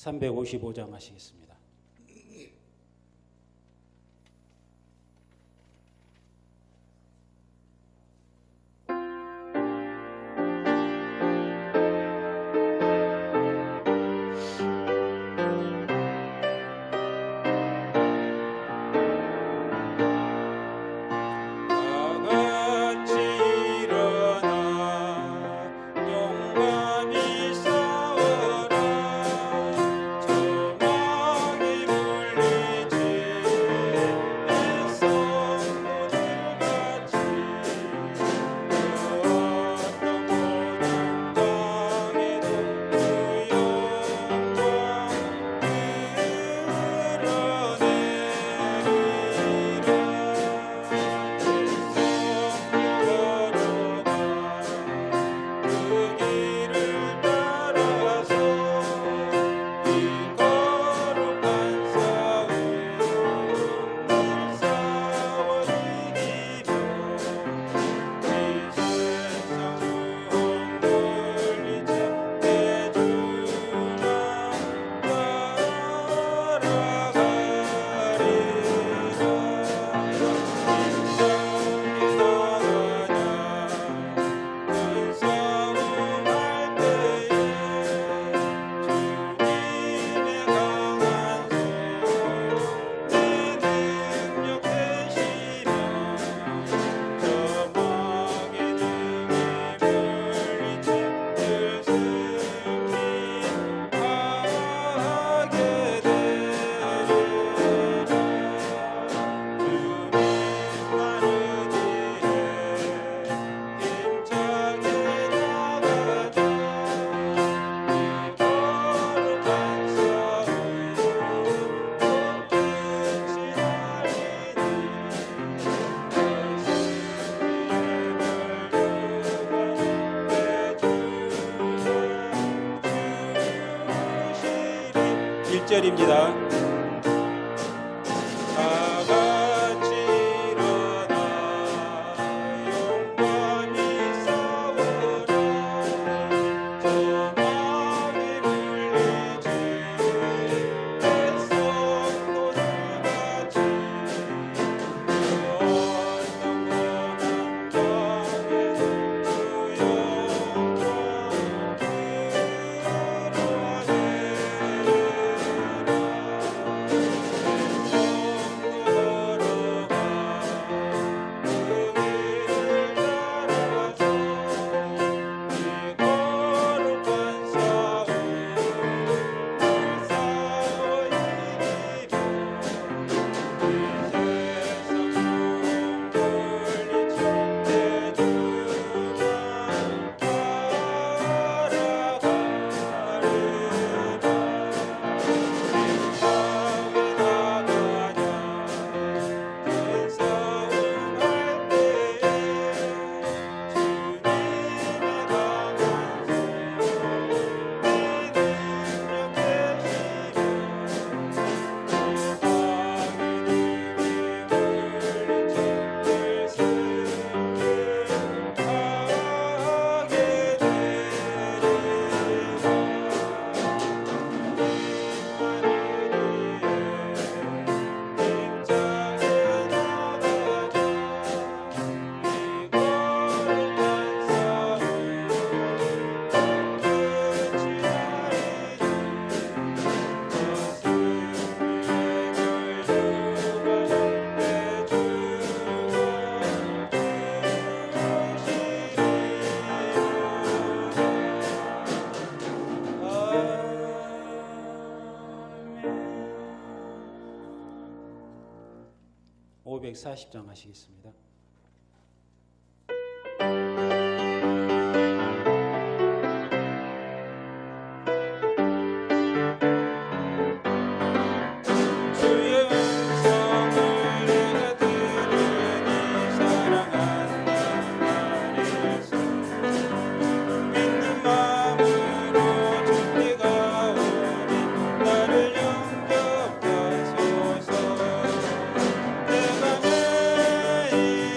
355장 하시겠습니다. 절입니다. (540장) 하시겠습니다. 나를 영접하소서. 내가 매일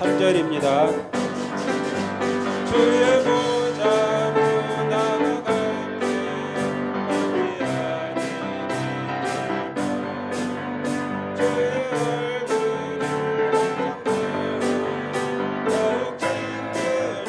3절입니다. 주의 보좌로 나아갈 때 어디 아니니 주의 얼굴을 보며 더욱 친근합니다.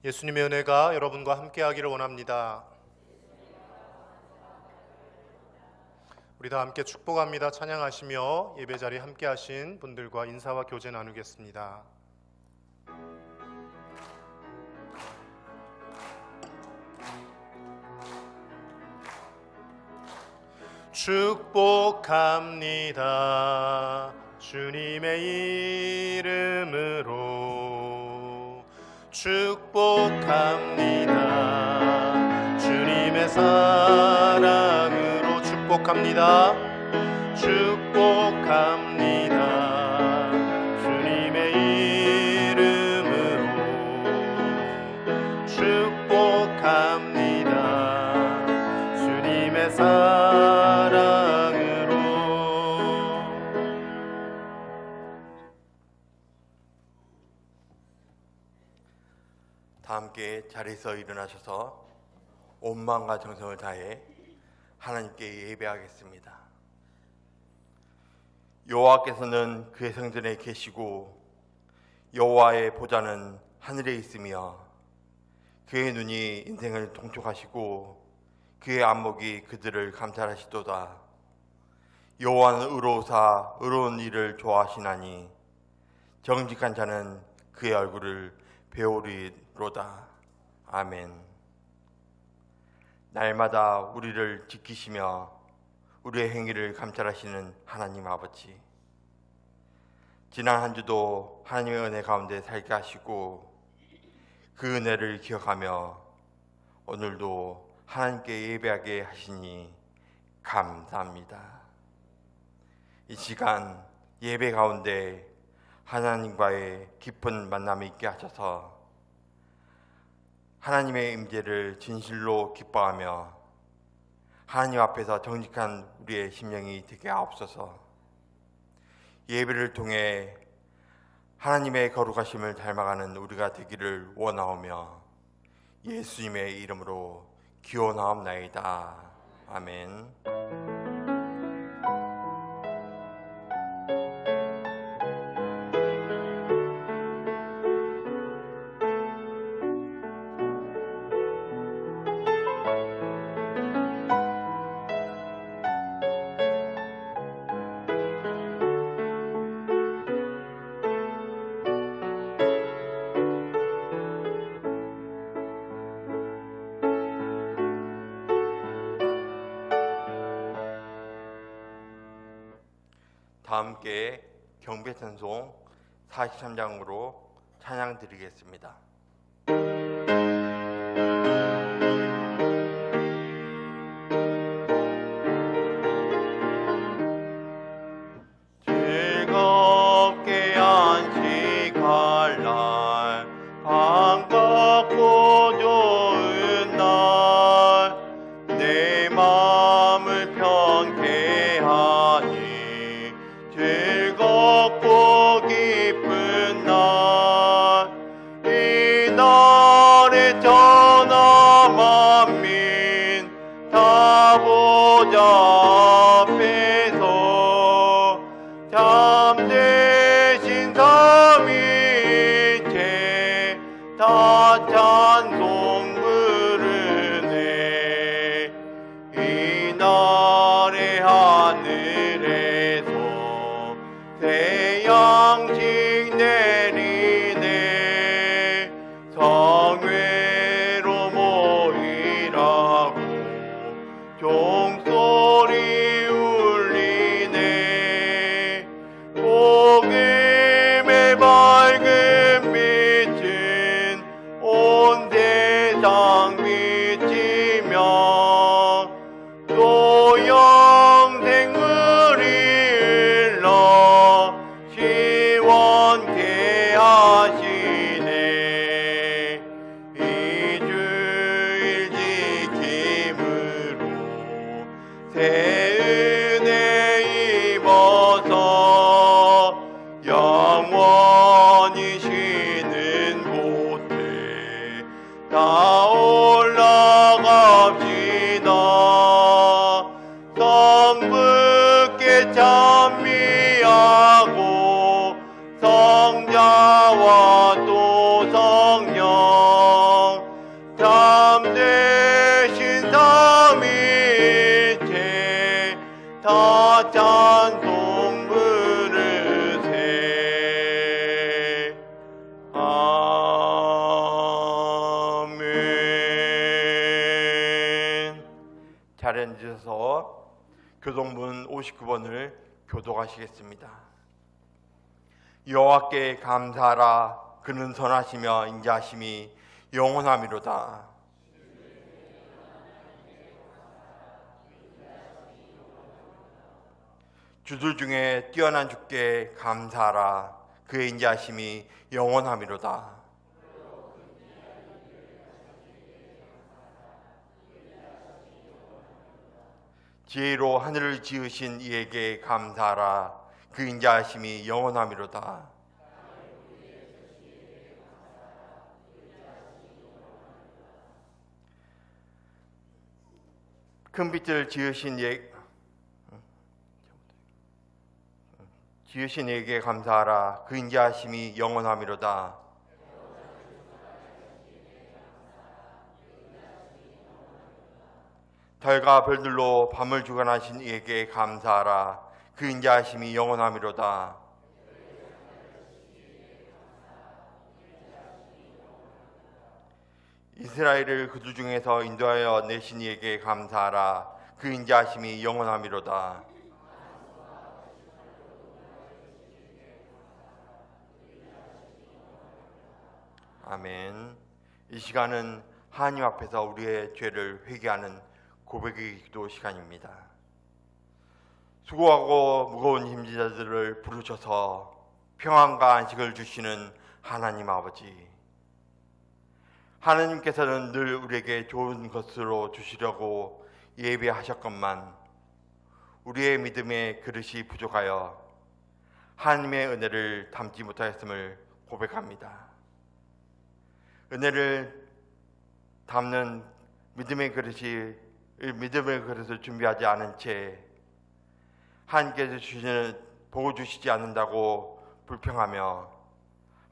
예수님의 은혜가 여러분과 함께하기를 원합니다. 우리 다 함께 축복합니다. 찬양하시며 예배 자리에 함께하신 분들과 인사와 교제 나누겠습니다. 축복합니다. 주님의 이름으로 축복합니다. 주님의 사랑으로 축복합니다. 축복합니다. 주님의 이름으로 축복합니다. 주님의 사랑으로. 다 함께 자리에서 일어나셔서 온 마음과 정성을 다해 하나님께 예배하겠습니다. 여호와께서는 그의 성전에 계시고 여호와의 보좌는 하늘에 있으며 그의 눈이 인생을 통촉하시고 그의 안목이 그들을 감찰하시도다. 여호와는 의로우사 의로운 일을 좋아하시나니 정직한 자는 그의 얼굴을 배우리로다. 아멘. 날마다 우리를 지키시며 우리의 행위를 감찰하시는 하나님 아버지, 지난 한 주도 하나님의 은혜 가운데 살게 하시고 그 은혜를 기억하며 오늘도 하나님께 예배하게 하시니 감사합니다. 이 시간 예배 가운데 하나님과의 깊은 만남이 있게 하셔서 하나님의 임재를 진실로 기뻐하며 하나님 앞에서 정직한 우리의 심령이 되게 하옵소서. 예배를 통해 하나님의 거룩하심을 닮아가는 우리가 되기를 원하오며 예수님의 이름으로 기원하옵나이다. 아멘. 다 함께 경배찬송 43장으로 찬양 드리겠습니다. 즐겁게 안식할 날 반갑고 좋은 날 내 마음을 편케 하니 즐겁고 기쁜 날, 이 날에 천하 만민 다 보좌 앞에 성부께 찬미하고 성자와 또 성령 참되신 삼위일체 다 찬송 부르세. 아멘. 자리에 앉으셔서 교동문 59번을 교독하시겠습니다. 여호와께 감사하라. 그는 선하시며 인자하심이 영원하미로다. 주들 중에 뛰어난 주께 감사하라. 그의 인자하심이 영원하미로다. 지혜로 하늘을 지으신 이에게 감사하라. 그 인자하심이 영원하미로다. 큰 빛을 지으신 이에게 감사하라. 그 인자하심이 영원하미로다. 달과 별들로 밤을 주관하신 이에게 감사하라. 그 인자하심이 영원하미로다. 이스라엘을 그들 중에서 인도하여 내신 이에게 감사하라. 그 인자하심이 영원하미로다. 아멘. 이 시간은 하나님 앞에서 우리의 죄를 회개하는 고백의 기도 시간입니다. 수고하고 무거운 힘지자들을 부르셔서 평안과 안식을 주시는 하나님 아버지, 하나님께서는 늘 우리에게 좋은 것으로 주시려고 예배하셨건만 우리의 믿음의 그릇이 부족하여 하나님의 은혜를 담지 못하였음을 고백합니다. 은혜를 담는 믿음의 그릇을 준비하지 않은 채 하나님께서 주시는 복을 주시지 않는다고 불평하며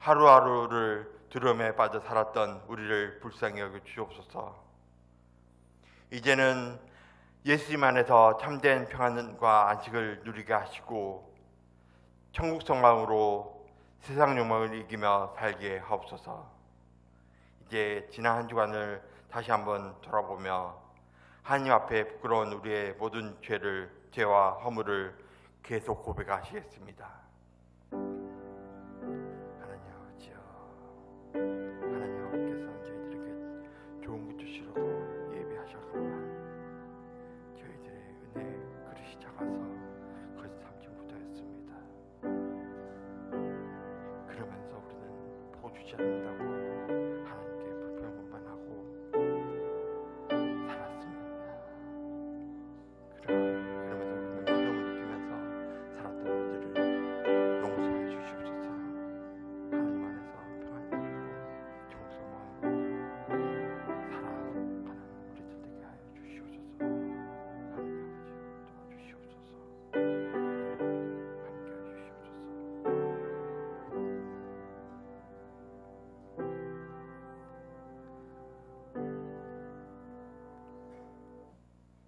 하루하루를 두려움에 빠져 살았던 우리를 불쌍히 여겨 주옵소서. 이제는 예수님 안에서 참된 평안과 안식을 누리게 하시고 천국 소망으로 세상 욕망을 이기며 살게 하옵소서. 이제 지난 한 주간을 다시 한번 돌아보며 하나님 앞에 부끄러운 우리의 모든 죄와 허물을 계속 고백하시겠습니다. 하나님 아버지여, 하나님 아버지께서는 저희들에게 좋은 것 주시려고 예배하셨건만 저희들의 은혜 그릇이 작아서 그것을 참지 못하였습니다. 그러면서 우리는 복 주지 않는다고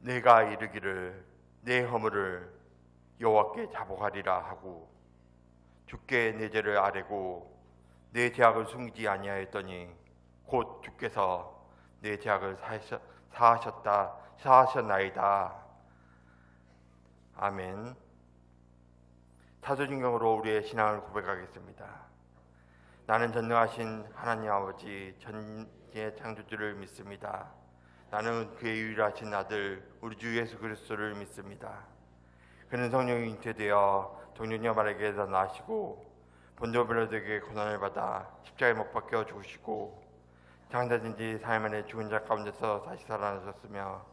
내가 이르기를 내 허물을 여호와께 자복하리라 하고 주께 내 죄를 아뢰고 내 죄악을 숨기지 아니하였더니 곧 주께서 내 죄악을 사하셨나이다. 아멘. 사도신경으로 우리의 신앙을 고백하겠습니다. 나는 전능하신 하나님 아버지 전지의 창조주를 믿습니다. 나는 그의 유일하신 아들 우리 주 예수 그리스도를 믿습니다. 그는 성령이 잉태되어 동정녀 마리아에게서 나시고 본디오 빌라도에게 고난을 받아 십자가에 못 박혀 죽으시고 장사된 지 4일 만에 죽은 자 가운데서 다시 살아나셨으며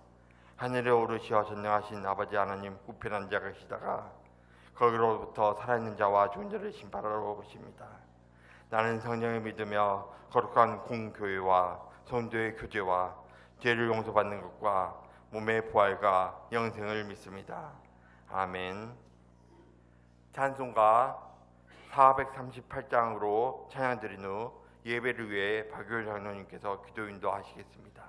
하늘에 오르시어 전능하신 아버지 하나님 우편한 자 계시다가 거기로부터 살아있는 자와 죽은 자를 심판하러 오십니다. 나는 성령을 믿으며 거룩한 공교회와 성도의 교제와 죄를 용서받는 것과 몸의 부활과 영생을 믿습니다. 아멘. 찬송가 438장으로 찬양 드린 후 예배를 위해 박효일 장로님께서 기도 인도하시겠습니다.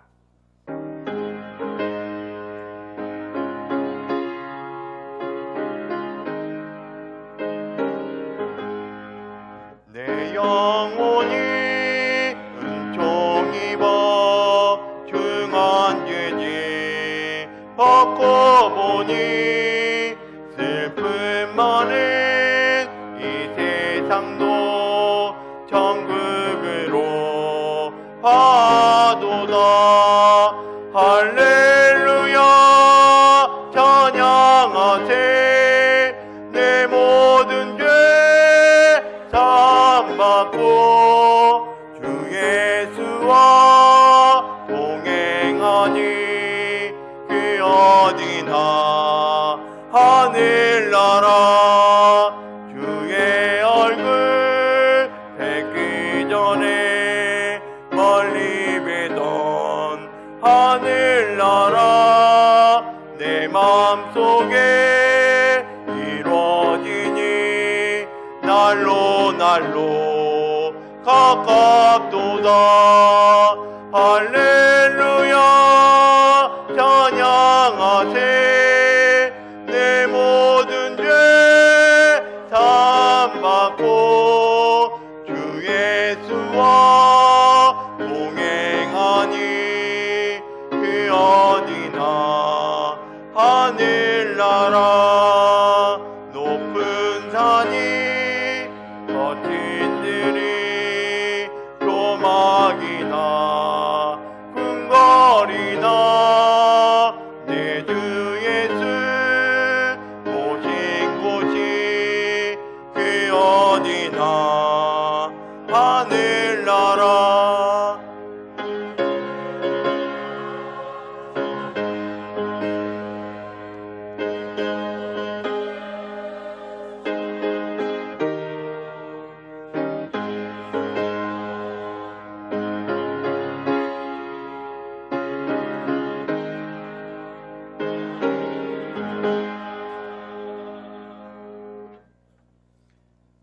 내 영혼이 은총 입어 중한죄지 벗고 보니 슬픔 많은 이 세상도 천국으로 가도다. 할렐루야 찬양하세. 내 모든 죄 사함받고 주 예수와 동행하니 그 어디나 하늘나라 주의 얼굴 뵙기 전에 멀리 뵈던 하늘나라 내 마음속에 이루어지니 날로 가깝도다. 할렐루야 찬양하세. 내 모든 죄 사함받고 주 예수와 동행하니 그 어디나 하늘나라 높은 산이 거친 들이 조막이나 궁궐이나 내 주 예수 오신 곳이 그 어디나 하늘나라.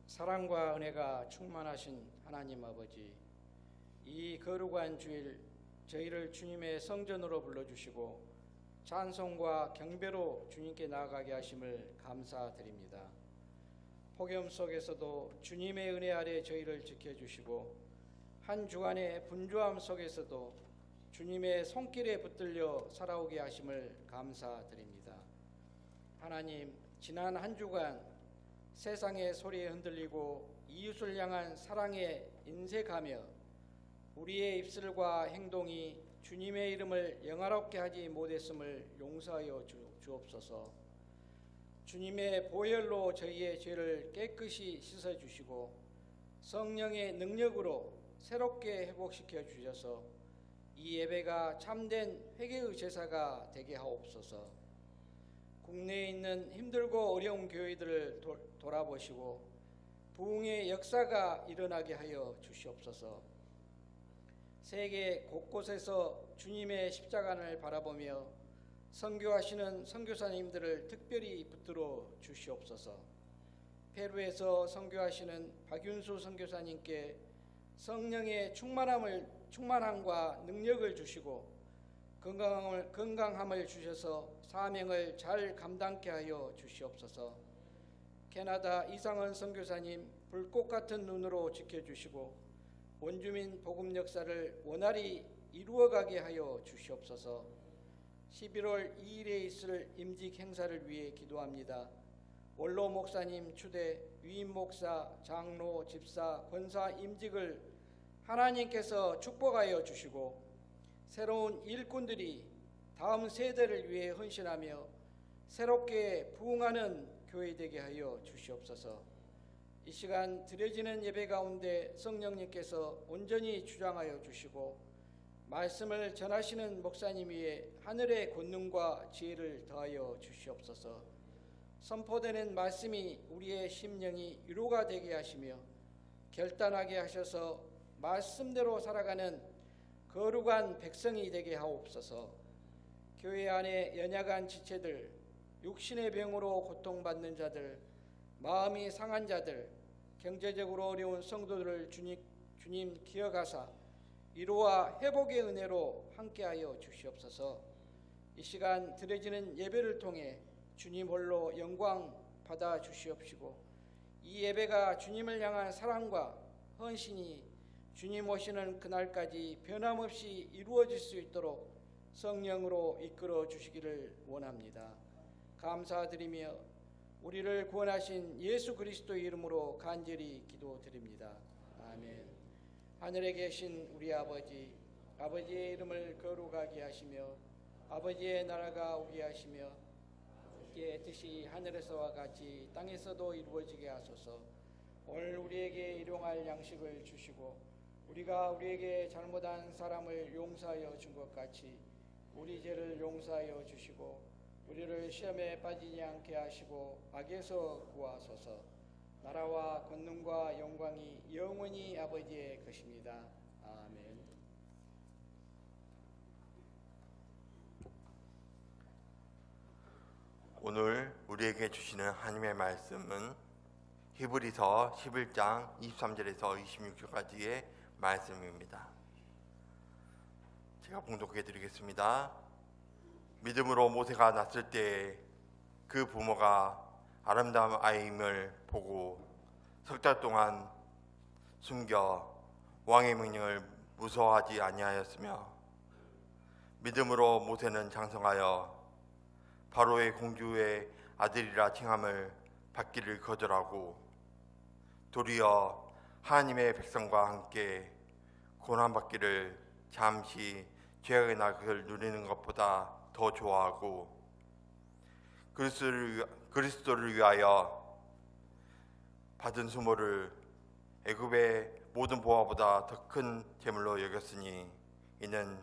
사랑과 은혜가 충만하신 하나님 아버지, 이 거룩한 주일 저희를 주님의 성전으로 불러주시고 찬송과 경배로 주님께 나아가게 하심을 감사드립니다. 폭염 속에서도 주님의 은혜 아래 저희를 지켜주시고 한 주간의 분주함 속에서도 주님의 손길에 붙들려 살아오게 하심을 감사드립니다. 하나님, 지난 한 주간 세상의 소리에 흔들리고 이웃을 향한 사랑에 인색하며 우리의 입술과 행동이 주님의 이름을 영화롭게 하지 못했음을 용서하여 주옵소서. 주님의 보혈로 저희의 죄를 깨끗이 씻어주시고 성령의 능력으로 새롭게 회복시켜 주셔서 이 예배가 참된 회개의 제사가 되게 하옵소서. 국내에 있는 힘들고 어려운 교회들을 돌아보시고 부흥의 역사가 일어나게 하여 주시옵소서. 세계 곳곳에서 주님의 십자가를 바라보며 선교하시는 선교사님들을 특별히 붙들어 주시옵소서. 페루에서 선교하시는 박윤수 선교사님께 성령의 충만함과 능력을 주시고 건강함을 주셔서 사명을 잘 감당케 하여 주시옵소서. 캐나다 이상원 선교사님 불꽃 같은 눈으로 지켜주시고 원주민 복음 역사를 원활히 이루어가게 하여 주시옵소서. 11월 2일에 있을 임직 행사를 위해 기도합니다. 원로 목사님 추대, 위임 목사, 장로, 집사, 권사 임직을 하나님께서 축복하여 주시고 새로운 일꾼들이 다음 세대를 위해 헌신하며 새롭게 부흥하는 교회 되게 하여 주시옵소서. 이 시간 드려지는 예배 가운데 성령님께서 온전히 주장하여 주시고 말씀을 전하시는 목사님 위에 하늘의 권능과 지혜를 더하여 주시옵소서. 선포되는 말씀이 우리의 심령이 위로가 되게 하시며 결단하게 하셔서 말씀대로 살아가는 거룩한 백성이 되게 하옵소서. 교회 안에 연약한 지체들, 육신의 병으로 고통받는 자들, 마음이 상한 자들, 경제적으로 어려운 성도들을 주님 기억하사 위로와 회복의 은혜로 함께하여 주시옵소서. 이 시간 드려지는 예배를 통해 주님 홀로 영광 받아 주시옵시고, 이 예배가 주님을 향한 사랑과 헌신이 주님 오시는 그날까지 변함없이 이루어질 수 있도록 성령으로 이끌어 주시기를 원합니다. 감사드리며 우리를 구원하신 예수 그리스도의 이름으로 간절히 기도드립니다. 아멘. 하늘에 계신 우리 아버지, 아버지의 이름을 거룩하게 하시며 아버지의 나라가 오게 하시며 주의 뜻이 하늘에서와 같이 땅에서도 이루어지게 하소서. 오늘 우리에게 일용할 양식을 주시고 우리가 우리에게 잘못한 사람을 용서하여 준 것 같이 우리 죄를 용서하여 주시고 우리를 시험에 빠지지 않게 하시고 악에서 구하소서. 나라와 권능과 영광이 영원히 아버지의 것입니다. 아멘. 오늘 우리에게 주시는 하나님의 말씀은 히브리서 11장 23절에서 26절까지의 말씀입니다. 제가 봉독해 드리겠습니다. 믿음으로 모세가 낳았을 때 그 부모가 아름다운 아이임을 보고 석 달 동안 숨겨 왕의 명령을 무서워하지 아니하였으며, 믿음으로 모세는 장성하여 바로의 공주의 아들이라 칭함을 받기를 거절하고 도리어 하나님의 백성과 함께 고난받기를 잠시 죄악의 낙을 누리는 것보다 더 좋아하고 그리스도를 위하여 받은 수모를 애굽의 모든 보화보다 더 큰 재물로 여겼으니 이는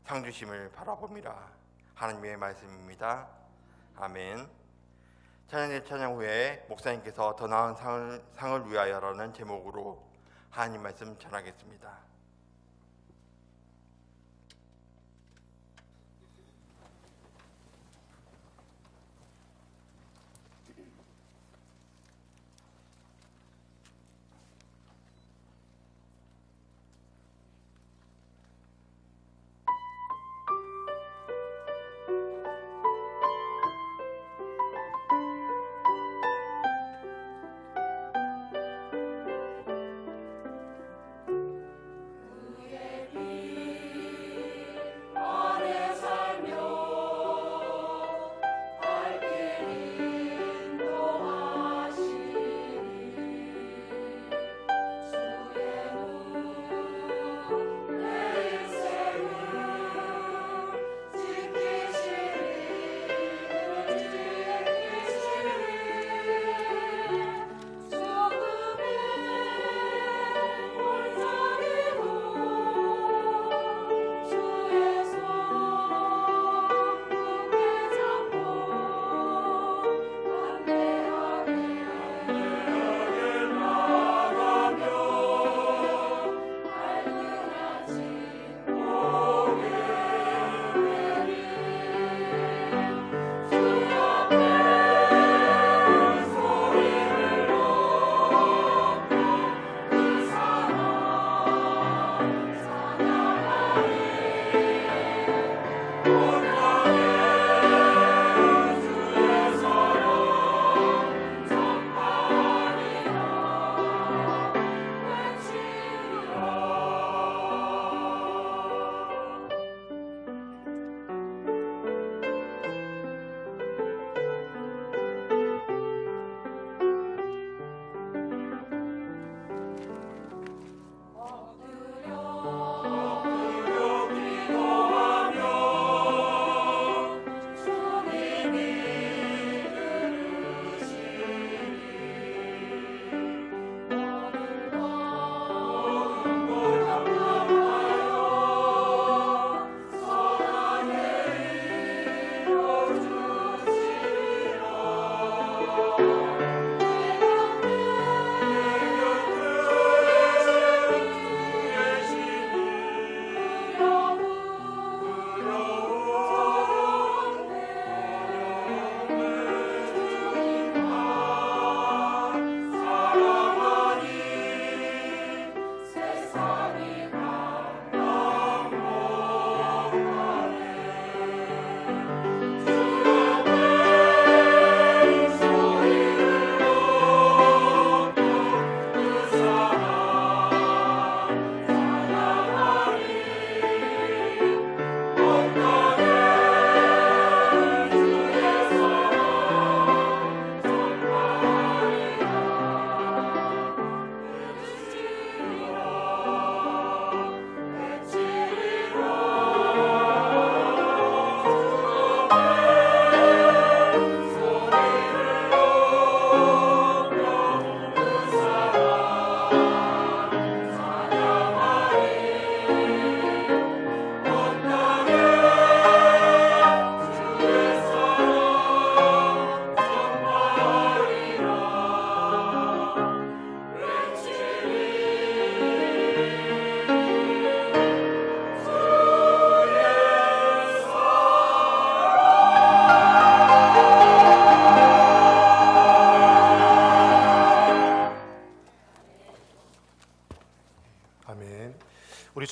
상주심을 바라봅니다. 하나님의 말씀입니다. 아멘. 찬양 후에 목사님께서 더 나은 상을 위하여라는 제목으로 하나님 말씀 전하겠습니다.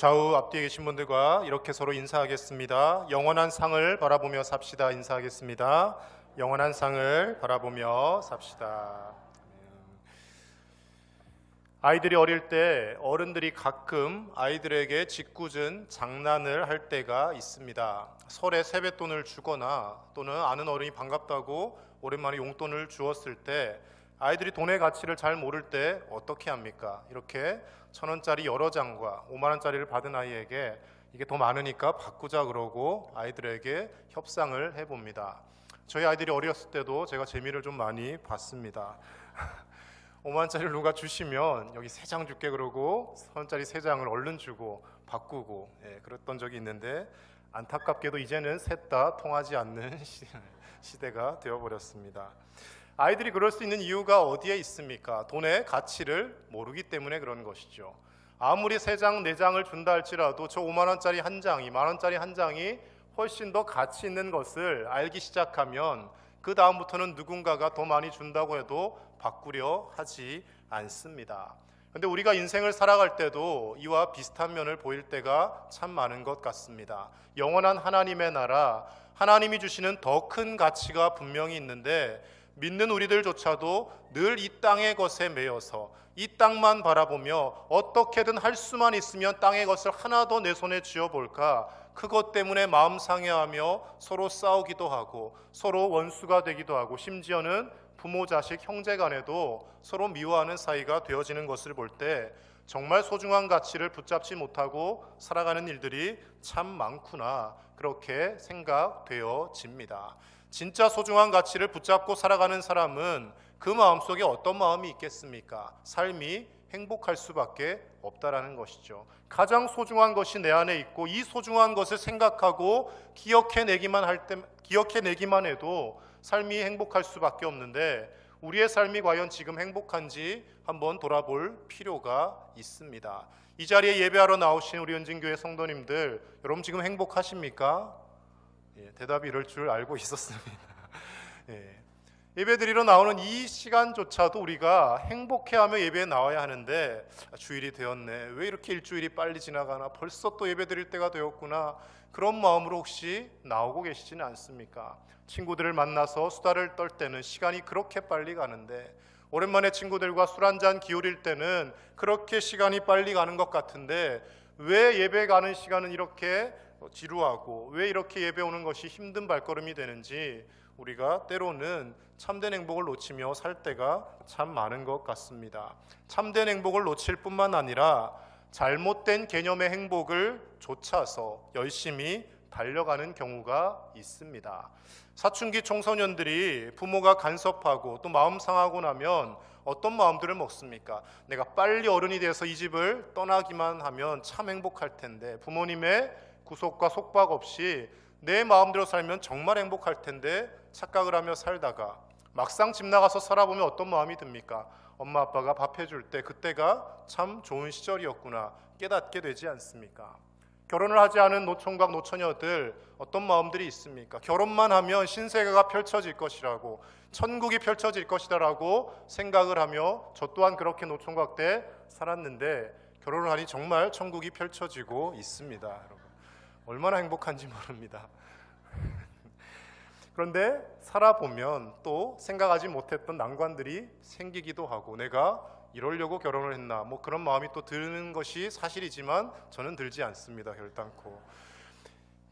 좌우 앞뒤에 계신 분들과 이렇게 서로 인사하겠습니다. 영원한 상을 바라보며 삽시다. 인사하겠습니다. 영원한 상을 바라보며 삽시다. 아이들이 어릴 때 어른들이 가끔 아이들에게 짓궂은 장난을 할 때가 있습니다. 설에 세뱃돈을 주거나 또는 아는 어른이 반갑다고 오랜만에 용돈을 주었을 때 아이들이 돈의 가치를 잘 모를 때 어떻게 합니까? 이렇게 1,000원짜리 여러 장과 5만 원짜리를 받은 아이에게 이게 더 많으니까 바꾸자 그러고 아이들에게 협상을 해봅니다. 저희 아이들이 어렸을 때도 제가 재미를 좀 많이 봤습니다. 5만 원짜리를 누가 주시면 여기 3장 줄게 그러고 1,000원짜리 3장을 얼른 주고 바꾸고 그랬던 적이 있는데 안타깝게도 이제는 셋 다 통하지 않는 시대가 되어버렸습니다. 아이들이 그럴 수 있는 이유가 어디에 있습니까? 돈의 가치를 모르기 때문에 그런 것이죠. 아무리 3장, 4장을 준다 할지라도 저 5만 원짜리 한 장이, 만 원짜리 한 장이 훨씬 더 가치 있는 것을 알기 시작하면 그 다음부터는 누군가가 더 많이 준다고 해도 바꾸려 하지 않습니다. 그런데 우리가 인생을 살아갈 때도 이와 비슷한 면을 보일 때가 참 많은 것 같습니다. 영원한 하나님의 나라, 하나님이 주시는 더 큰 가치가 분명히 있는데 믿는 우리들조차도 늘 이 땅의 것에 매여서 이 땅만 바라보며 어떻게든 할 수만 있으면 땅의 것을 하나 더 내 손에 쥐어볼까, 그것 때문에 마음 상해하며 서로 싸우기도 하고 서로 원수가 되기도 하고 심지어는 부모, 자식, 형제 간에도 서로 미워하는 사이가 되어지는 것을 볼 때 정말 소중한 가치를 붙잡지 못하고 살아가는 일들이 참 많구나, 그렇게 생각되어집니다. 진짜 소중한 가치를 붙잡고 살아가는 사람은 그 마음속에 어떤 마음이 있겠습니까? 삶이 행복할 수밖에 없다라는 것이죠. 가장 소중한 것이 내 안에 있고 이 소중한 것을 생각하고 기억해내기만 해도 삶이 행복할 수밖에 없는데 우리의 삶이 과연 지금 행복한지 한번 돌아볼 필요가 있습니다. 이 자리에 예배하러 나오신 우리 은진교회 성도님들, 여러분 지금 행복하십니까? 대답이 이럴 줄 알고 있었습니다. 예배드리러 나오는 이 시간조차도 우리가 행복해하며 예배에 나와야 하는데 주일이 되었네, 왜 이렇게 일주일이 빨리 지나가나, 벌써 또 예배드릴 때가 되었구나, 그런 마음으로 혹시 나오고 계시지는 않습니까? 친구들을 만나서 수다를 떨 때는 시간이 그렇게 빨리 가는데 오랜만에 친구들과 술 한잔 기울일 때는 그렇게 시간이 빨리 가는 것 같은데 왜 예배 가는 시간은 이렇게 지루하고 왜 이렇게 예배 오는 것이 힘든 발걸음이 되는지 우리가 때로는 참된 행복을 놓치며 살 때가 참 많은 것 같습니다. 참된 행복을 놓칠 뿐만 아니라 잘못된 개념의 행복을 좇아서 열심히 달려가는 경우가 있습니다. 사춘기 청소년들이 부모가 간섭하고 또 마음 상하고 나면 어떤 마음들을 먹습니까? 내가 빨리 어른이 돼서 이 집을 떠나기만 하면 참 행복할 텐데, 부모님의 구속과 속박 없이 내 마음대로 살면 정말 행복할 텐데 착각을 하며 살다가 막상 집 나가서 살아보면 어떤 마음이 듭니까? 엄마 아빠가 밥 해줄 때 그때가 참 좋은 시절이었구나 깨닫게 되지 않습니까? 결혼을 하지 않은 노총각 노처녀들 어떤 마음들이 있습니까? 결혼만 하면 신세계가 펼쳐질 것이라고, 천국이 펼쳐질 것이다라고 생각을 하며 저 또한 그렇게 노총각 때 살았는데 결혼을 하니 정말 천국이 펼쳐지고 있습니다. 여러분, 얼마나 행복한지 모릅니다. 그런데 살아보면 또 생각하지 못했던 난관들이 생기기도 하고, 내가 이러려고 결혼을 했나, 뭐 그런 마음이 또 드는 것이 사실이지만 저는 들지 않습니다, 결단코.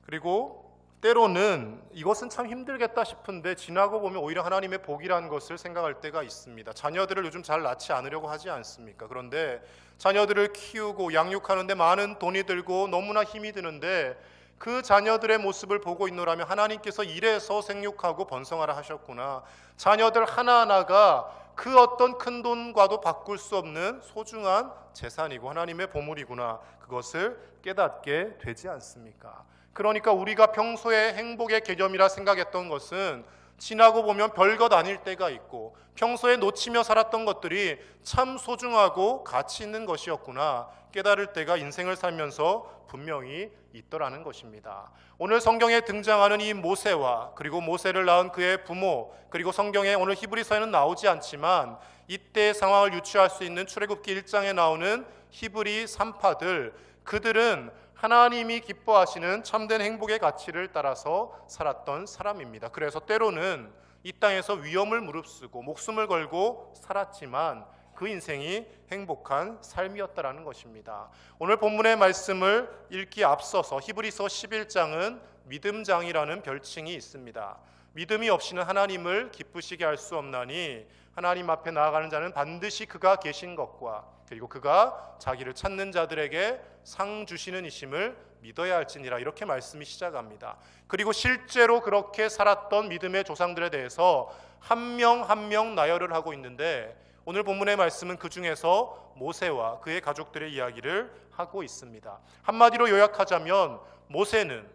그리고 때로는 이것은 참 힘들겠다 싶은데 지나고 보면 오히려 하나님의 복이라는 것을 생각할 때가 있습니다. 자녀들을 요즘 잘 낳지 않으려고 하지 않습니까? 그런데 자녀들을 키우고 양육하는데 많은 돈이 들고 너무나 힘이 드는데 그 자녀들의 모습을 보고 있노라면 하나님께서 이래서 생육하고 번성하라 하셨구나, 자녀들 하나하나가 그 어떤 큰 돈과도 바꿀 수 없는 소중한 재산이고 하나님의 보물이구나, 그것을 깨닫게 되지 않습니까? 그러니까 우리가 평소에 행복의 개념이라 생각했던 것은 지나고 보면 별것 아닐 때가 있고 평소에 놓치며 살았던 것들이 참 소중하고 가치 있는 것이었구나 깨달을 때가 인생을 살면서 분명히 있더라는 것입니다. 오늘 성경에 등장하는 이 모세와 그리고 모세를 낳은 그의 부모, 그리고 성경에 오늘 히브리서에는 나오지 않지만 이때의 상황을 유추할 수 있는 출애굽기 1장에 나오는 히브리 산파들, 그들은 하나님이 기뻐하시는 참된 행복의 가치를 따라서 살았던 사람입니다. 그래서 때로는 이 땅에서 위험을 무릅쓰고 목숨을 걸고 살았지만 그 인생이 행복한 삶이었다라는 것입니다. 오늘 본문의 말씀을 읽기 앞서서 히브리서 11장은 믿음장이라는 별칭이 있습니다. 믿음이 없이는 하나님을 기쁘시게 할 수 없나니 하나님 앞에 나아가는 자는 반드시 그가 계신 것과 그리고 그가 자기를 찾는 자들에게 상 주시는 이심을 믿어야 할지니라, 이렇게 말씀이 시작합니다. 그리고 실제로 그렇게 살았던 믿음의 조상들에 대해서 한 명 한 명 나열을 하고 있는데 오늘 본문의 말씀은 그 중에서 모세와 그의 가족들의 이야기를 하고 있습니다. 한마디로 요약하자면 모세는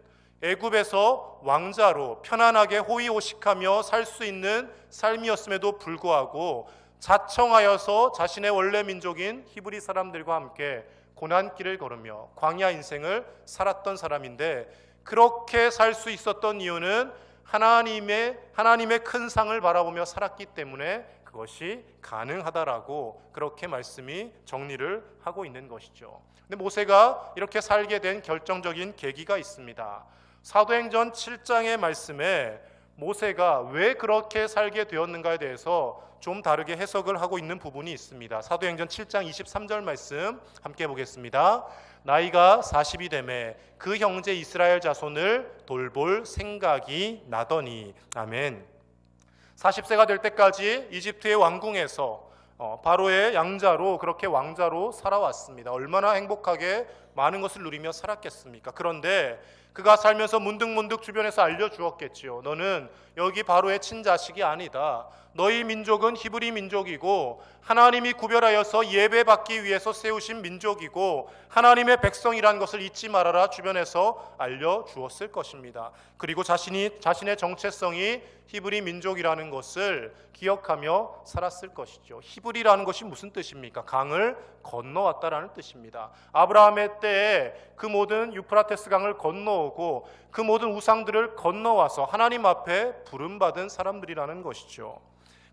애굽에서 왕자로 편안하게 호의호식하며 살 수 있는 삶이었음에도 불구하고 자청하여서 자신의 원래 민족인 히브리 사람들과 함께 고난길을 걸으며 광야 인생을 살았던 사람인데, 그렇게 살 수 있었던 이유는 하나님의 큰 상을 바라보며 살았기 때문에 그것이 가능하다라고 그렇게 말씀이 정리를 하고 있는 것이죠. 근데 모세가 이렇게 살게 된 결정적인 계기가 있습니다. 사도행전 7장의 말씀에 모세가 왜 그렇게 살게 되었는가에 대해서 좀 다르게 해석을 하고 있는 부분이 있습니다. 사도행전 7장 23절 말씀 함께 보겠습니다. 나이가 40이 되매 그 형제 이스라엘 자손을 돌볼 생각이 나더니. 아멘. 40세가 될 때까지 이집트의 왕궁에서 바로의 양자로 그렇게 왕자로 살아왔습니다. 얼마나 행복하게 많은 것을 누리며 살았겠습니까? 그런데 그가 살면서 문득문득 주변에서 알려주었겠지요. 너는 여기 바로의 친자식이 아니다. 너희 민족은 히브리 민족이고 하나님이 구별하여서 예배받기 위해서 세우신 민족이고 하나님의 백성이라는 것을 잊지 말아라, 주변에서 알려주었을 것입니다. 그리고 자신의 정체성이 히브리 민족이라는 것을 기억하며 살았을 것이죠. 히브리라는 것이 무슨 뜻입니까? 강을 건너왔다라는 뜻입니다. 아브라함의 때에 그 모든 유프라테스 강을 건너오고 그 모든 우상들을 건너와서 하나님 앞에 부름받은 사람들이라는 것이죠.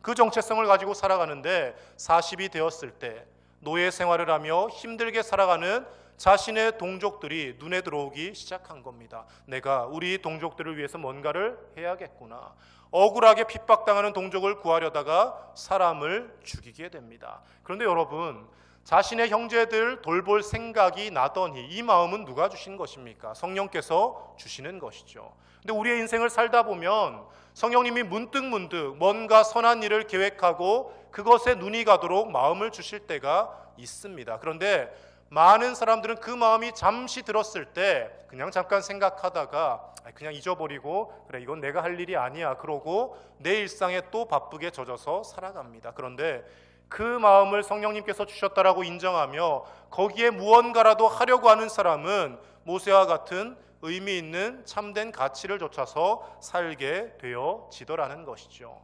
그 정체성을 가지고 살아가는데 40이 되었을 때 노예 생활을 하며 힘들게 살아가는 자신의 동족들이 눈에 들어오기 시작한 겁니다. 내가 우리 동족들을 위해서 뭔가를 해야겠구나. 억울하게 핍박당하는 동족을 구하려다가 사람을 죽이게 됩니다. 그런데 여러분, 자신의 형제들 돌볼 생각이 나더니, 이 마음은 누가 주신 것입니까? 성령께서 주시는 것이죠. 근데 우리의 인생을 살다 보면 성령님이 문득문득 뭔가 선한 일을 계획하고 그것에 눈이 가도록 마음을 주실 때가 있습니다. 그런데 많은 사람들은 그 마음이 잠시 들었을 때 그냥 잠깐 생각하다가 그냥 잊어버리고 그래, 이건 내가 할 일이 아니야 그러고 내 일상에 또 바쁘게 젖어서 살아갑니다. 그런데 그 마음을 성령님께서 주셨다라고 인정하며 거기에 무언가라도 하려고 하는 사람은 모세와 같은 의미 있는 참된 가치를 좇아서 살게 되어지더라는 것이죠.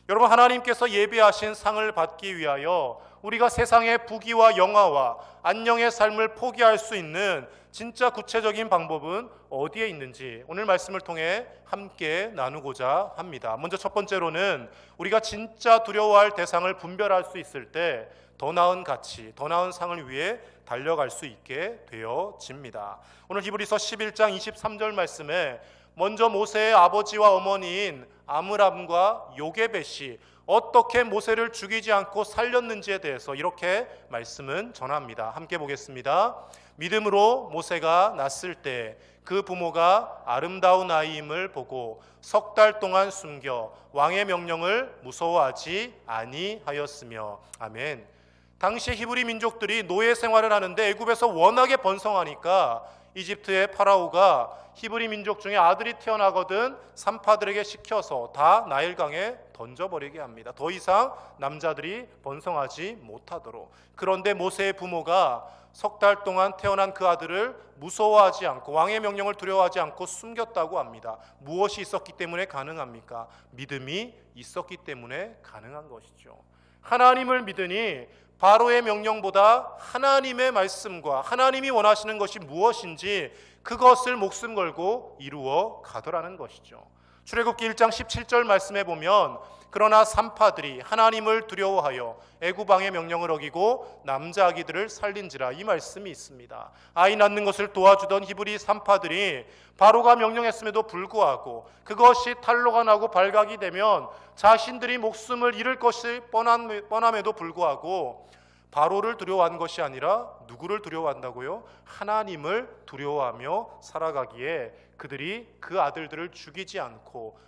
여러분, 하나님께서 예비하신 상을 받기 위하여 우리가 세상의 부귀와 영화와 안녕의 삶을 포기할 수 있는 진짜 구체적인 방법은 어디에 있는지 오늘 말씀을 통해 함께 나누고자 합니다. 먼저 첫 번째로는 우리가 진짜 두려워할 대상을 분별할 수 있을 때 더 나은 가치, 더 나은 상을 위해 달려갈 수 있게 되어집니다. 오늘 히브리서 11장 23절 말씀에 먼저 모세의 아버지와 어머니인 아므람과 요게벳이 어떻게 모세를 죽이지 않고 살렸는지에 대해서 이렇게 말씀은 전합니다. 함께 보겠습니다. 믿음으로 모세가 낳았을 때 그 부모가 아름다운 아이임을 보고 석 달 동안 숨겨 왕의 명령을 무서워하지 아니하였으며. 아멘. 당시 히브리 민족들이 노예 생활을 하는데 애굽에서 워낙에 번성하니까 이집트의 파라오가 히브리 민족 중에 아들이 태어나거든 산파들에게 시켜서 다 나일강에 던져버리게 합니다. 더 이상 남자들이 번성하지 못하도록. 그런데 모세의 부모가 석 달 동안 태어난 그 아들을 무서워하지 않고 왕의 명령을 두려워하지 않고 숨겼다고 합니다. 무엇이 있었기 때문에 가능합니까? 믿음이 있었기 때문에 가능한 것이죠. 하나님을 믿으니 바로의 명령보다 하나님의 말씀과 하나님이 원하시는 것이 무엇인지 그것을 목숨 걸고 이루어 가더라는 것이죠. 출애굽기 1장 17절 말씀에 보면 그러나 산파들이 하나님을 두려워하여 애굽 왕의 명령을 어기고 남자 아기들을 살린지라, 이 말씀이 있습니다. 아이 낳는 것을 도와주던 히브리 산파들이 바로가 명령했음에도 불구하고 그것이 탄로가 나고 발각이 되면 자신들이 목숨을 잃을 것이 뻔함에도 불구하고 바로를 두려워한 것이 아니라 누구를 두려워한다고요? 하나님을 두려워하며 살아가기에 그들이 그 아들들을 죽이지 않고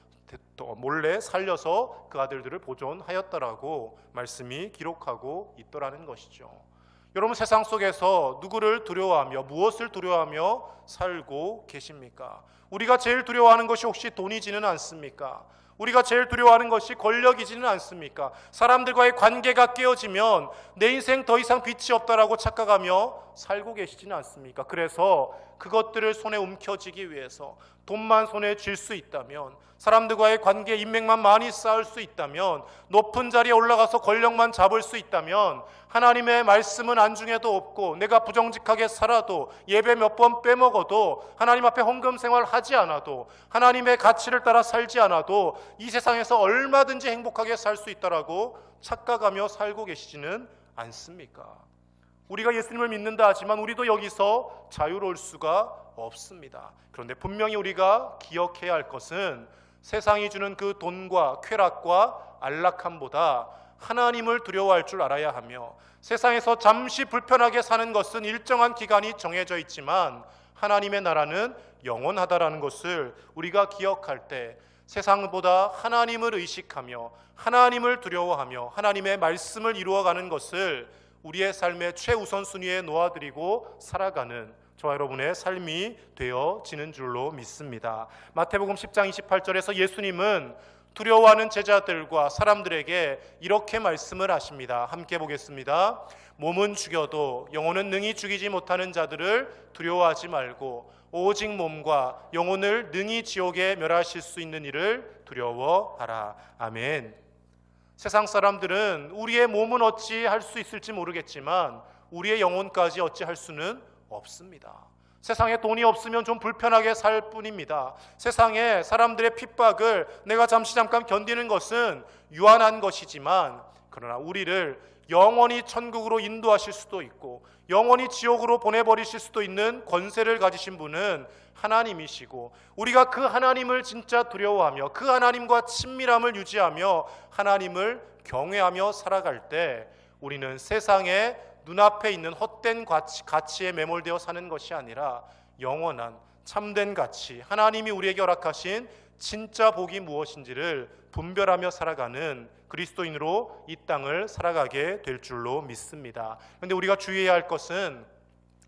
몰래 살려서 그 아들들을 보존하였다라고 말씀이 기록하고 있더라는 것이죠. 여러분, 세상 속에서 누구를 두려워하며 무엇을 두려워하며 살고 계십니까? 우리가 제일 두려워하는 것이 혹시 돈이지는 않습니까? 우리가 제일 두려워하는 것이 권력이지는 않습니까? 사람들과의 관계가 깨어지면 내 인생 더 이상 빛이 없다라고 착각하며 살고 계시지는 않습니까? 그래서 그것들을 손에 움켜쥐기 위해서 돈만 손에 쥘 수 있다면, 사람들과의 관계 인맥만 많이 쌓을 수 있다면, 높은 자리에 올라가서 권력만 잡을 수 있다면, 하나님의 말씀은 안중에도 없고 내가 부정직하게 살아도 예배 몇 번 빼먹어도 하나님 앞에 헌금 생활하지 않아도 하나님의 가치를 따라 살지 않아도 이 세상에서 얼마든지 행복하게 살 수 있다라고 착각하며 살고 계시지는 않습니까? 우리가 예수님을 믿는다 하지만 우리도 여기서 자유로울 수가 없습니다. 그런데 분명히 우리가 기억해야 할 것은 세상이 주는 그 돈과 쾌락과 안락함보다 하나님을 두려워할 줄 알아야 하며, 세상에서 잠시 불편하게 사는 것은 일정한 기간이 정해져 있지만 하나님의 나라는 영원하다라는 것을 우리가 기억할 때 세상보다 하나님을 의식하며 하나님을 두려워하며 하나님의 말씀을 이루어가는 것을 우리의 삶의 최우선순위에 놓아드리고 살아가는 저와 여러분의 삶이 되어지는 줄로 믿습니다. 마태복음 10장 28절에서 예수님은 두려워하는 제자들과 사람들에게 이렇게 말씀을 하십니다. 함께 보겠습니다. 몸은 죽여도 영혼은 능히 죽이지 못하는 자들을 두려워하지 말고 오직 몸과 영혼을 능히 지옥에 멸하실 수 있는 이를 두려워하라. 아멘. 세상 사람들은 우리의 몸은 어찌 할 수 있을지 모르겠지만 우리의 영혼까지 어찌 할 수는 없습니다. 세상에 돈이 없으면 좀 불편하게 살 뿐입니다. 세상에 사람들의 핍박을 내가 잠깐 견디는 것은 유한한 것이지만, 그러나 우리를 영원히 천국으로 인도하실 수도 있고 영원히 지옥으로 보내버리실 수도 있는 권세를 가지신 분은 하나님이시고, 우리가 그 하나님을 진짜 두려워하며 그 하나님과 친밀함을 유지하며 하나님을 경외하며 살아갈 때 우리는 세상에 눈앞에 있는 헛된 가치에 매몰되어 사는 것이 아니라 영원한 참된 가치, 하나님이 우리에게 허락하신 진짜 복이 무엇인지를 분별하며 살아가는 그리스도인으로 이 땅을 살아가게 될 줄로 믿습니다. 그런데 우리가 주의해야 할 것은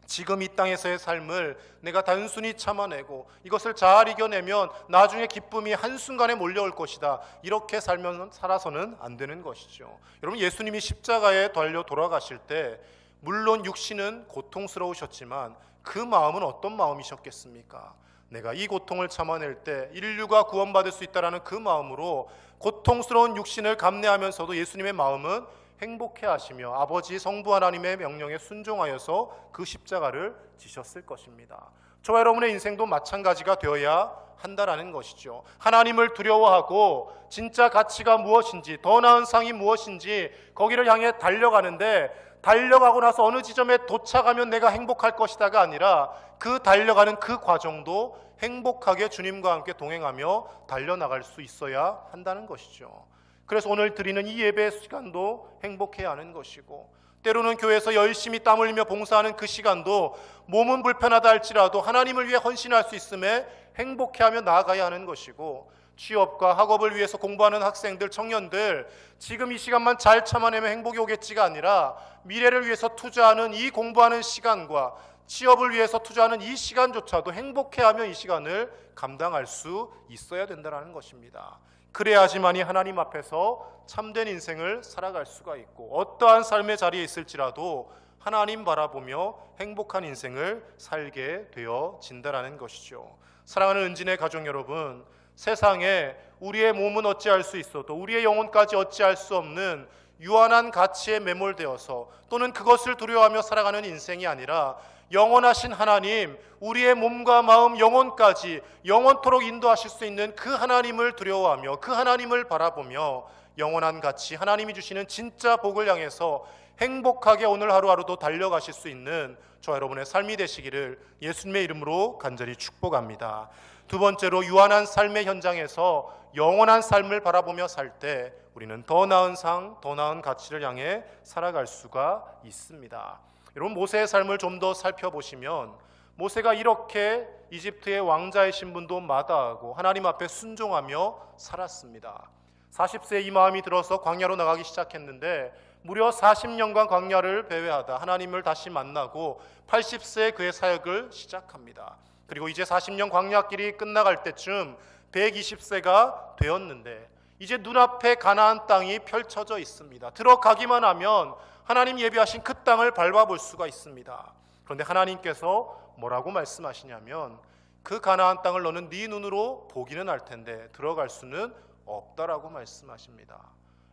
지금 이 땅에서의 삶을 내가 단순히 참아내고 이것을 잘 이겨내면 나중에 기쁨이 한순간에 몰려올 것이다, 이렇게 살아서는 안 되는 것이죠. 여러분, 예수님이 십자가에 달려 돌아가실 때 물론 육신은 고통스러우셨지만 그 마음은 어떤 마음이셨겠습니까? 내가 이 고통을 참아낼 때 인류가 구원받을 수 있다는 그 마음으로 고통스러운 육신을 감내하면서도 예수님의 마음은 행복해하시며 아버지 성부 하나님의 명령에 순종하여서 그 십자가를 지셨을 것입니다. 저와 여러분의 인생도 마찬가지가 되어야 한다라는 것이죠. 하나님을 두려워하고 진짜 가치가 무엇인지, 더 나은 상이 무엇인지 거기를 향해 달려가는데, 달려가고 나서 어느 지점에 도착하면 내가 행복할 것이다가 아니라 그 달려가는 그 과정도 행복하게 주님과 함께 동행하며 달려나갈 수 있어야 한다는 것이죠. 그래서 오늘 드리는 이 예배 시간도 행복해야 하는 것이고, 때로는 교회에서 열심히 땀 흘리며 봉사하는 그 시간도 몸은 불편하다 할지라도 하나님을 위해 헌신할 수 있음에 행복해하며 나아가야 하는 것이고, 취업과 학업을 위해서 공부하는 학생들, 청년들, 지금 이 시간만 잘 참아내면 행복이 오겠지가 아니라 미래를 위해서 투자하는 이 공부하는 시간과 취업을 위해서 투자하는 이 시간조차도 행복해하며 이 시간을 감당할 수 있어야 된다는 것입니다. 그래야지만이 하나님 앞에서 참된 인생을 살아갈 수가 있고, 어떠한 삶의 자리에 있을지라도 하나님 바라보며 행복한 인생을 살게 되어진다는 것이죠. 사랑하는 은진의 가족 여러분, 세상에 우리의 몸은 어찌할 수 있어도 우리의 영혼까지 어찌할 수 없는 유한한 가치에 매몰되어서 또는 그것을 두려워하며 살아가는 인생이 아니라 영원하신 하나님, 우리의 몸과 마음, 영혼까지 영원토록 인도하실 수 있는 그 하나님을 두려워하며 그 하나님을 바라보며 영원한 가치, 하나님이 주시는 진짜 복을 향해서 행복하게 오늘 하루하루도 달려가실 수 있는 저와 여러분의 삶이 되시기를 예수님의 이름으로 간절히 축복합니다. 두 번째로, 유한한 삶의 현장에서 영원한 삶을 바라보며 살 때 우리는 더 나은 상, 더 나은 가치를 향해 살아갈 수가 있습니다. 여러분, 모세의 삶을 좀 더 살펴보시면 모세가 이렇게 이집트의 왕자의 신분도 마다하고 하나님 앞에 순종하며 살았습니다. 40세에 이 마음이 들어서 광야로 나가기 시작했는데 무려 40년간 광야를 배회하다 하나님을 다시 만나고 80세에 그의 사역을 시작합니다. 그리고 이제 40년 광야길이 끝나갈 때쯤 120세가 되었는데 이제 눈앞에 가나안 땅이 펼쳐져 있습니다. 들어가기만 하면 하나님 예비하신 그 땅을 밟아볼 수가 있습니다. 그런데 하나님께서 뭐라고 말씀하시냐면 그 가나안 땅을 너는 네 눈으로 보기는 할 텐데 들어갈 수는 없다라고 말씀하십니다.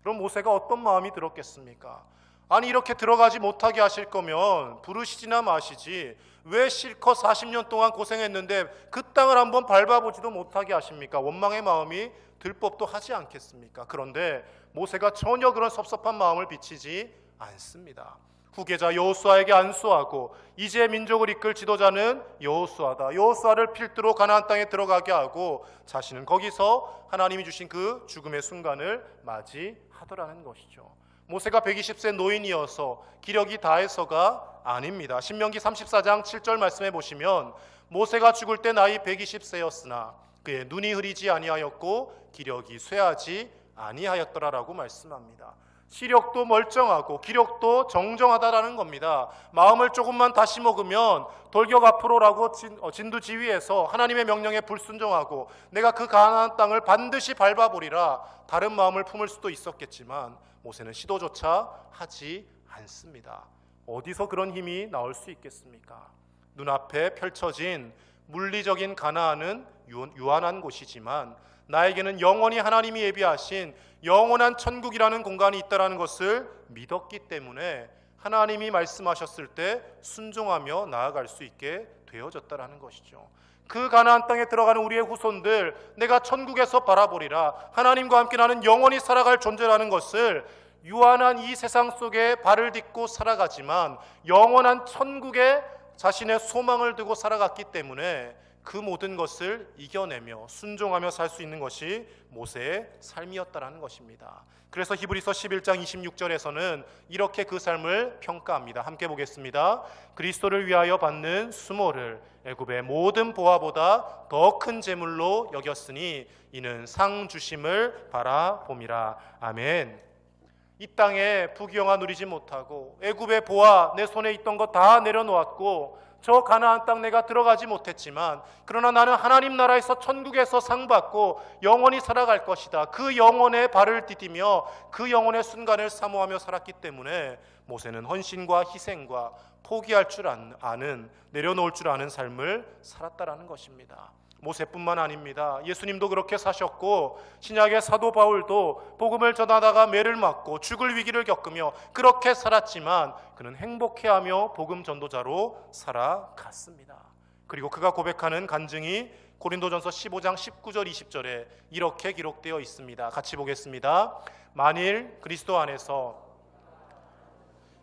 그럼 모세가 어떤 마음이 들었겠습니까? 아니, 이렇게 들어가지 못하게 하실 거면 부르시지나 마시지 왜 실컷 40년 동안 고생했는데 그 땅을 한번 밟아보지도 못하게 하십니까? 원망의 마음이 들 법도 하지 않겠습니까? 그런데 모세가 전혀 그런 섭섭한 마음을 비치지 않습니다. 후계자 여호수아에게 안수하고 이제 민족을 이끌 지도자는 여호수아다. 여호수아를 필두로 가나안 땅에 들어가게 하고 자신은 거기서 하나님이 주신 그 죽음의 순간을 맞이하더라는 것이죠. 모세가 120세 노인이어서 기력이 다해서가 아닙니다. 신명기 34장 7절 말씀해 보시면 모세가 죽을 때 나이 120세였으나 그의 눈이 흐리지 아니하였고 기력이 쇠하지 아니하였더라라고 말씀합니다. 시력도 멀쩡하고 기력도 정정하다라는 겁니다. 마음을 조금만 다시 먹으면 돌격 앞으로라고 진두지휘해서 하나님의 명령에 불순종하고 내가 그 가나안 땅을 반드시 밟아보리라 다른 마음을 품을 수도 있었겠지만 모세는 시도조차 하지 않습니다. 어디서 그런 힘이 나올 수 있겠습니까? 눈앞에 펼쳐진 물리적인 가나안은 유한한 곳이지만 나에게는 영원히 하나님이 예비하신 영원한 천국이라는 공간이 있다는 것을 믿었기 때문에 하나님이 말씀하셨을 때 순종하며 나아갈 수 있게 되어졌다는 것이죠. 그 가나안 땅에 들어가는 우리의 후손들, 내가 천국에서 바라보리라, 하나님과 함께 나는 영원히 살아갈 존재라는 것을 유한한 이 세상 속에 발을 딛고 살아가지만 영원한 천국에 자신의 소망을 두고 살아갔기 때문에 그 모든 것을 이겨내며 순종하며 살 수 있는 것이 모세의 삶이었다라는 것입니다. 그래서 히브리서 11장 26절에서는 이렇게 그 삶을 평가합니다. 함께 보겠습니다. 그리스도를 위하여 받는 수모를 애굽의 모든 보화보다 더 큰 재물로 여겼으니 이는 상 주심을 바라봄이라. 아멘. 이 땅에 부귀영화 누리지 못하고 애굽의 보화 내 손에 있던 거 다 내려놓았고 저 가나안 땅 내가 들어가지 못했지만 그러나 나는 하나님 나라에서 천국에서 상 받고 영원히 살아갈 것이다. 그 영혼의 발을 디디며 그 영혼의 순간을 사모하며 살았기 때문에 모세는 헌신과 희생과 포기할 줄 아는, 내려놓을 줄 아는 삶을 살았다라는 것입니다. 모세뿐만 아닙니다. 예수님도 그렇게 사셨고 신약의 사도 바울도 복음을 전하다가 매를 맞고 죽을 위기를 겪으며 그렇게 살았지만 그는 행복해하며 복음 전도자로 살아갔습니다. 그리고 그가 고백하는 간증이 고린도전서 15장 19절 20절에 이렇게 기록되어 있습니다. 같이 보겠습니다. 만일 그리스도 안에서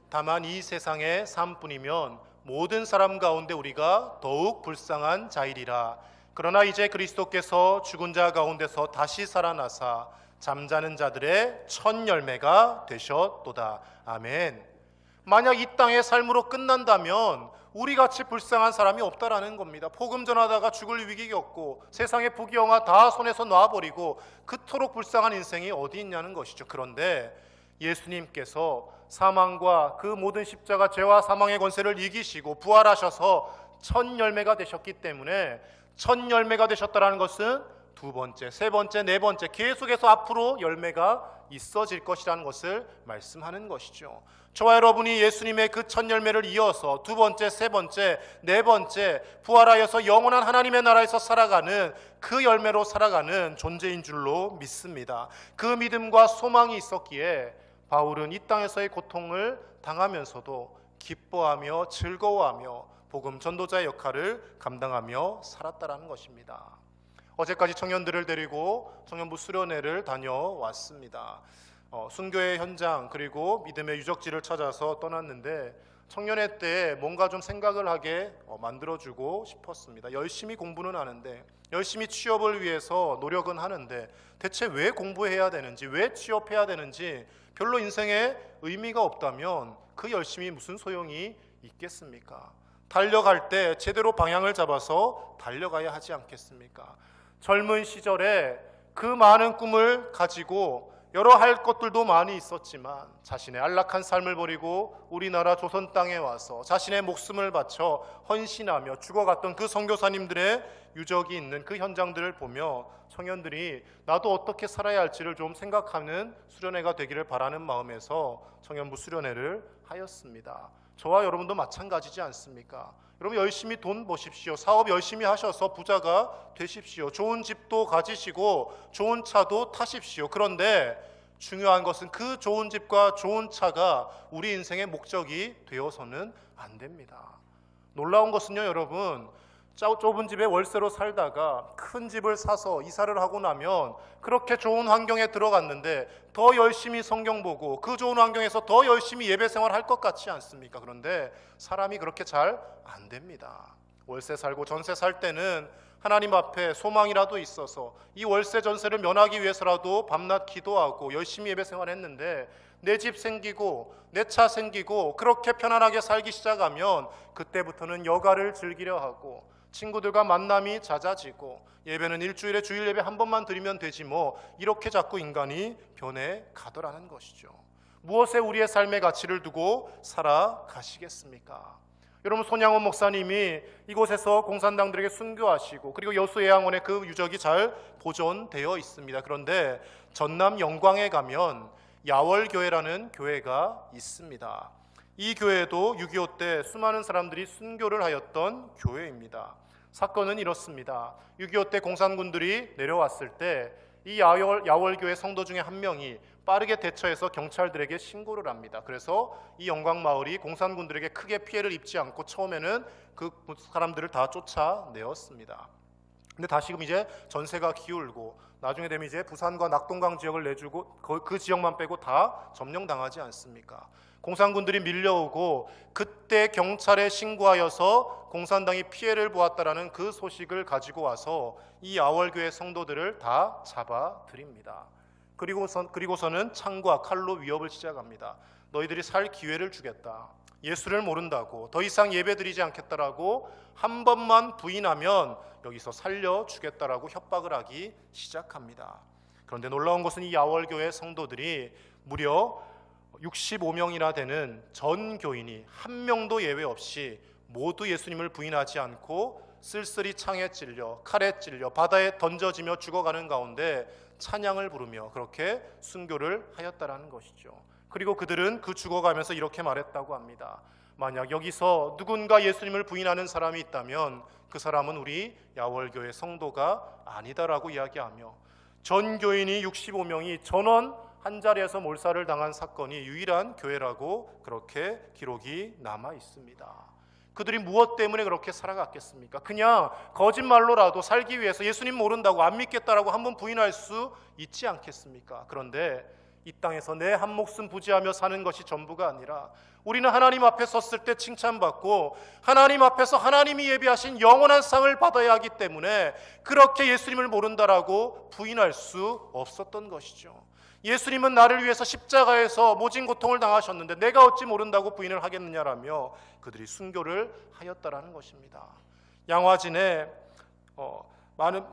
다만 이 세상의 삶뿐이면 모든 사람 가운데 우리가 더욱 불쌍한 자이리라. 그러나 이제 그리스도께서 죽은 자 가운데서 다시 살아나사 잠자는 자들의 첫 열매가 되셨도다. 아멘. 만약 이 땅의 삶으로 끝난다면 우리같이 불쌍한 사람이 없다라는 겁니다. 복음 전하다가 죽을 위기 겪고 세상의 부귀영화 다 손에서 놔버리고 그토록 불쌍한 인생이 어디 있냐는 것이죠. 그런데 예수님께서 사망과 그 모든 십자가 죄와 사망의 권세를 이기시고 부활하셔서 첫 열매가 되셨기 때문에 첫 열매가 되셨다는 것은 두 번째, 세 번째, 네 번째 계속해서 앞으로 열매가 있어질 것이라는 것을 말씀하는 것이죠. 저와 여러분이 예수님의 그 첫 열매를 이어서 두 번째, 세 번째, 네 번째 부활하여서 영원한 하나님의 나라에서 살아가는 그 열매로 살아가는 존재인 줄로 믿습니다. 그 믿음과 소망이 있었기에 바울은 이 땅에서의 고통을 당하면서도 기뻐하며 즐거워하며 복음 전도자의 역할을 감당하며 살았다라는 것입니다. 어제까지 청년들을 데리고 청년부 수련회를 다녀왔습니다. 순교의 현장 그리고 믿음의 유적지를 찾아서 떠났는데 청년회 때 뭔가 좀 생각을 하게 만들어주고 싶었습니다. 열심히 공부는 하는데, 열심히 취업을 위해서 노력은 하는데 대체 왜 공부해야 되는지, 왜 취업해야 되는지 별로 인생에 의미가 없다면 그 열심히 무슨 소용이 있겠습니까? 달려갈 때 제대로 방향을 잡아서 달려가야 하지 않겠습니까? 젊은 시절에 그 많은 꿈을 가지고 여러 할 것들도 많이 있었지만 자신의 안락한 삶을 버리고 우리나라 조선 땅에 와서 자신의 목숨을 바쳐 헌신하며 죽어갔던 그 선교사님들의 유적이 있는 그 현장들을 보며 청년들이 나도 어떻게 살아야 할지를 좀 생각하는 수련회가 되기를 바라는 마음에서 청년부 수련회를 하였습니다. 저와 여러분도 마찬가지지 않습니까? 여러분 열심히 돈 버십시오. 사업 열심히 하셔서 부자가 되십시오. 좋은 집도 가지시고 좋은 차도 타십시오. 그런데 중요한 것은 그 좋은 집과 좋은 차가 우리 인생의 목적이 되어서는 안 됩니다. 놀라운 것은요, 여러분, 좁은 집에 월세로 살다가 큰 집을 사서 이사를 하고 나면 그렇게 좋은 환경에 들어갔는데 더 열심히 성경 보고 그 좋은 환경에서 더 열심히 예배 생활할 것 같지 않습니까? 그런데 사람이 그렇게 잘 안 됩니다. 월세 살고 전세 살 때는 하나님 앞에 소망이라도 있어서 이 월세 전세를 면하기 위해서라도 밤낮 기도하고 열심히 예배 생활했는데 내 집 생기고 내 차 생기고 그렇게 편안하게 살기 시작하면 그때부터는 여가를 즐기려 하고 친구들과 만남이 잦아지고 예배는 일주일에 주일 예배 한 번만 드리면 되지 뭐, 이렇게 자꾸 인간이 변해 가더라는 것이죠. 무엇에 우리의 삶의 가치를 두고 살아가시겠습니까? 여러분, 손양원 목사님이 이곳에서 공산당들에게 순교하시고 그리고 여수예양원에 그 유적이 잘 보존되어 있습니다. 그런데 전남 영광에 가면 야월교회라는 교회가 있습니다. 이 교회도 6.25 때 수많은 사람들이 순교를 하였던 교회입니다. 사건은 이렇습니다. 6.25 때 공산군들이 내려왔을 때 이 야월교회 성도 중에 한 명이 빠르게 대처해서 경찰들에게 신고를 합니다. 그래서 이 영광마을이 공산군들에게 크게 피해를 입지 않고 처음에는 그 사람들을 다 쫓아내었습니다. 근데 다시금 이제 전세가 기울고 나중에 되면 이제 부산과 낙동강 지역을 내주고 그 지역만 빼고 다 점령당하지 않습니까? 공산군들이 밀려오고 그때 경찰에 신고하여서 공산당이 피해를 보았다라는 그 소식을 가지고 와서 이 야월교회 성도들을 다 잡아들입니다. 그리고서는 창과 칼로 위협을 시작합니다. 너희들이 살 기회를 주겠다. 예수를 모른다고, 더 이상 예배드리지 않겠다라고 한 번만 부인하면 여기서 살려주겠다라고 협박을 하기 시작합니다. 그런데 놀라운 것은 이 야월교회 성도들이 무려 65명이나 되는 전 교인이 한 명도 예외 없이 모두 예수님을 부인하지 않고 쓸쓸히 창에 찔려 칼에 찔려 바다에 던져지며 죽어가는 가운데 찬양을 부르며 그렇게 순교를 하였다라는 것이죠. 그리고 그들은 그 죽어가면서 이렇게 말했다고 합니다. 만약 여기서 누군가 예수님을 부인하는 사람이 있다면 그 사람은 우리 야월교회 성도가 아니다라고 이야기하며 전 교인이 65명이 전원 한 자리에서 몰살을 당한 사건이 유일한 교회라고 그렇게 기록이 남아 있습니다. 그들이 무엇 때문에 그렇게 살아갔겠습니까? 그냥 거짓말로라도 살기 위해서 예수님 모른다고 안 믿겠다라고 한번 부인할 수 있지 않겠습니까? 그런데 이 땅에서 내 한 목숨 부지하며 사는 것이 전부가 아니라 우리는 하나님 앞에 섰을 때 칭찬받고 하나님 앞에서 하나님이 예비하신 영원한 상을 받아야 하기 때문에 그렇게 예수님을 모른다라고 부인할 수 없었던 것이죠. 예수님은 나를 위해서 십자가에서 모진 고통을 당하셨는데 내가 어찌 모른다고 부인을 하겠느냐라며 그들이 순교를 하였다라는 것입니다. 양화진에 많은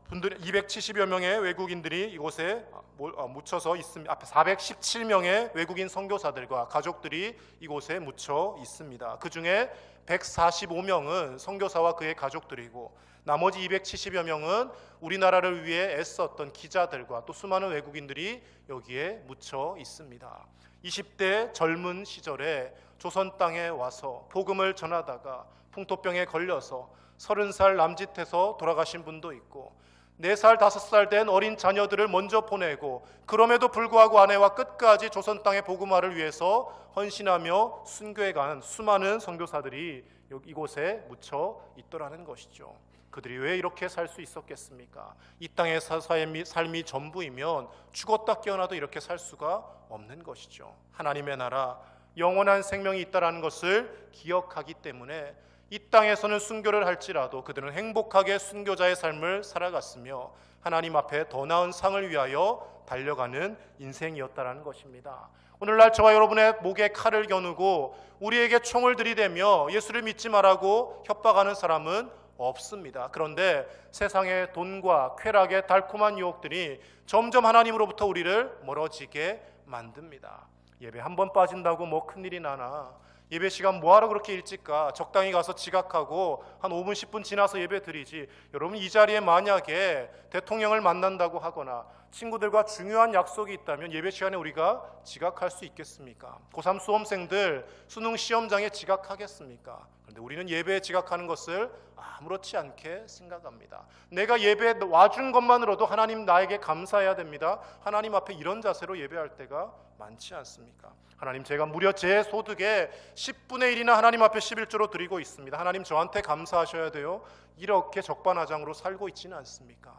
분들 270여 명의 외국인들이 이곳에 묻혀서 있습니다. 앞에 417명의 외국인 선교사들과 가족들이 이곳에 묻혀 있습니다. 그 중에 145명은 선교사와 그의 가족들이고 나머지 270여 명은 우리나라를 위해 애썼던 기자들과 또 수많은 외국인들이 여기에 묻혀 있습니다. 20대 젊은 시절에 조선 땅에 와서 복음을 전하다가 풍토병에 걸려서 30살 남짓해서 돌아가신 분도 있고 4살, 5살 된 어린 자녀들을 먼저 보내고 그럼에도 불구하고 아내와 끝까지 조선 땅의 복음화를 위해서 헌신하며 순교해 간 수많은 선교사들이 이곳에 묻혀 있더라는 것이죠. 그들이 왜 이렇게 살 수 있었겠습니까? 이 땅의 삶이 전부이면 죽었다 깨어나도 이렇게 살 수가 없는 것이죠. 하나님의 나라, 영원한 생명이 있다는 것을 기억하기 때문에 이 땅에서는 순교를 할지라도 그들은 행복하게 순교자의 삶을 살아갔으며 하나님 앞에 더 나은 상을 위하여 달려가는 인생이었다는 것입니다. 오늘날 저와 여러분의 목에 칼을 겨누고 우리에게 총을 들이대며 예수를 믿지 말라고 협박하는 사람은 없습니다. 그런데 세상의 돈과 쾌락의 달콤한 유혹들이 점점 하나님으로부터 우리를 멀어지게 만듭니다. 예배 한 번 빠진다고 뭐 큰일이 나나, 예배 시간 뭐하러 그렇게 일찍 가, 적당히 가서 지각하고 한 5분 10분 지나서 예배 드리지. 여러분, 이 자리에 만약에 대통령을 만난다고 하거나 친구들과 중요한 약속이 있다면 예배 시간에 우리가 지각할 수 있겠습니까? 고3 수험생들 수능 시험장에 지각하겠습니까? 그런데 우리는 예배에 지각하는 것을 아무렇지 않게 생각합니다. 내가 예배에 와준 것만으로도 하나님 나에게 감사해야 됩니다. 하나님 앞에 이런 자세로 예배할 때가 많지 않습니까? 하나님, 제가 무려 제 소득의 10분의 1이나 하나님 앞에 11조로 드리고 있습니다. 하나님, 저한테 감사하셔야 돼요. 이렇게 적반하장으로 살고 있지는 않습니까?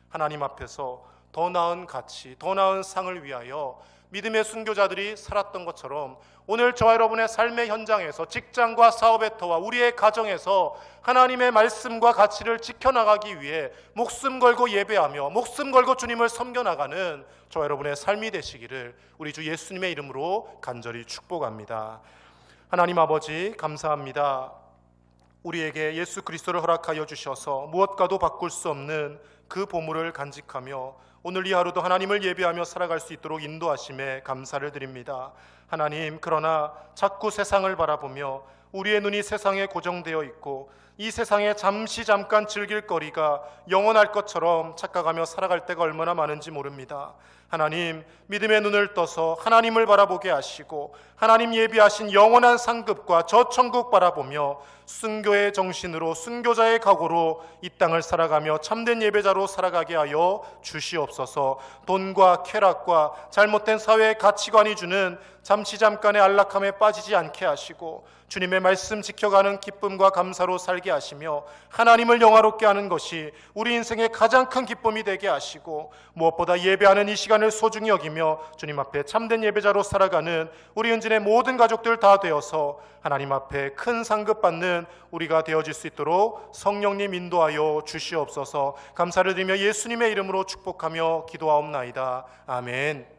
하나님 앞에서 더 나은 가치, 더 나은 상을 위하여 믿음의 순교자들이 살았던 것처럼 오늘 저와 여러분의 삶의 현장에서, 직장과 사업의 터와 우리의 가정에서 하나님의 말씀과 가치를 지켜나가기 위해 목숨 걸고 예배하며 목숨 걸고 주님을 섬겨나가는 저와 여러분의 삶이 되시기를 우리 주 예수님의 이름으로 간절히 축복합니다. 하나님 아버지, 감사합니다. 우리에게 예수 그리스도를 허락하여 주셔서 무엇과도 바꿀 수 없는 그 보물을 간직하며 오늘 이 하루도 하나님을 예배하며 살아갈 수 있도록 인도하심에 감사를 드립니다. 하나님, 그러나 자꾸 세상을 바라보며 우리의 눈이 세상에 고정되어 있고 이 세상에 잠깐 즐길 거리가 영원할 것처럼 착각하며 살아갈 때가 얼마나 많은지 모릅니다. 하나님, 믿음의 눈을 떠서 하나님을 바라보게 하시고 하나님 예비하신 영원한 상급과 저 천국 바라보며 순교의 정신으로, 순교자의 각오로 이 땅을 살아가며 참된 예배자로 살아가게 하여 주시옵소서. 돈과 쾌락과 잘못된 사회의 가치관이 주는 잠깐의 안락함에 빠지지 않게 하시고 주님의 말씀 지켜가는 기쁨과 감사로 살게 하시며 하나님을 영화롭게 하는 것이 우리 인생의 가장 큰 기쁨이 되게 하시고 무엇보다 예배하는 이 시간을 소중히 여기며 주님 앞에 참된 예배자로 살아가는 우리 은진의 모든 가족들 다 되어서 하나님 앞에 큰 상급 받는 우리가 되어질 수 있도록 성령님 인도하여 주시옵소서. 감사를 드리며 예수님의 이름으로 축복하며 기도하옵나이다. 아멘.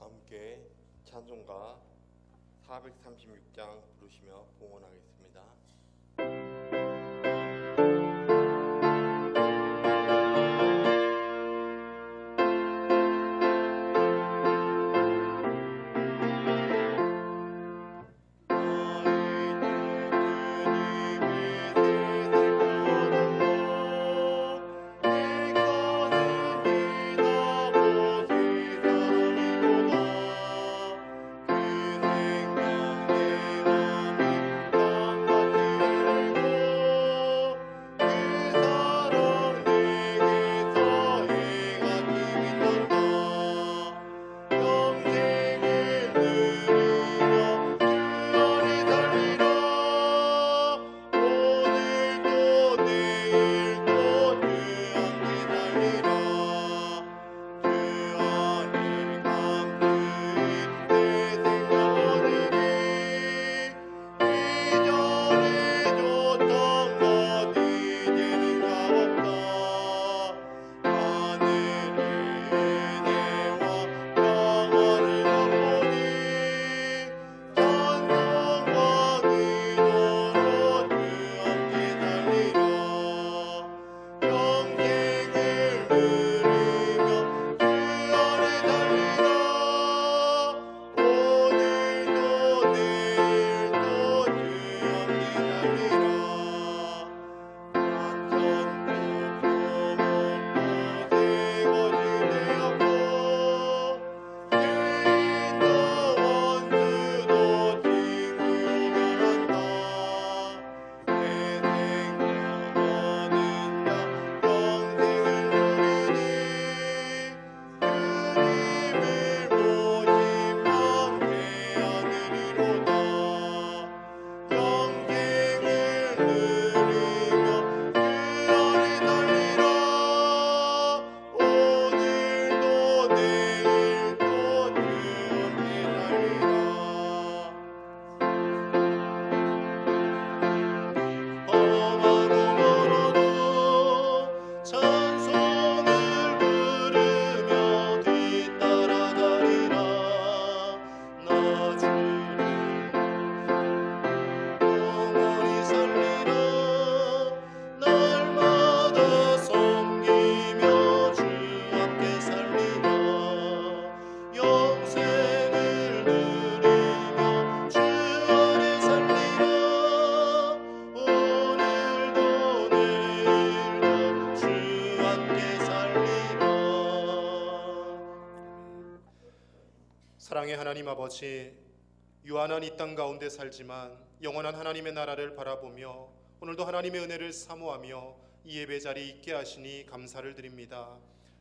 함께 찬송가 436장 부르시며 봉헌하겠습니다. 찬송을 부르며 뒤따라가리라. 나 주를 영원히 살리라. 날마다 섬기며 주 함께 살리라. 영생을 누리며 주 안에 살리라. 오늘도 내일도 주 함께 살리라. 사랑의 하나님 아버지, 유한한 이 땅 가운데 살지만 영원한 하나님의 나라를 바라보며 오늘도 하나님의 은혜를 사모하며 이 예배 자리에 있게 하시니 감사를 드립니다.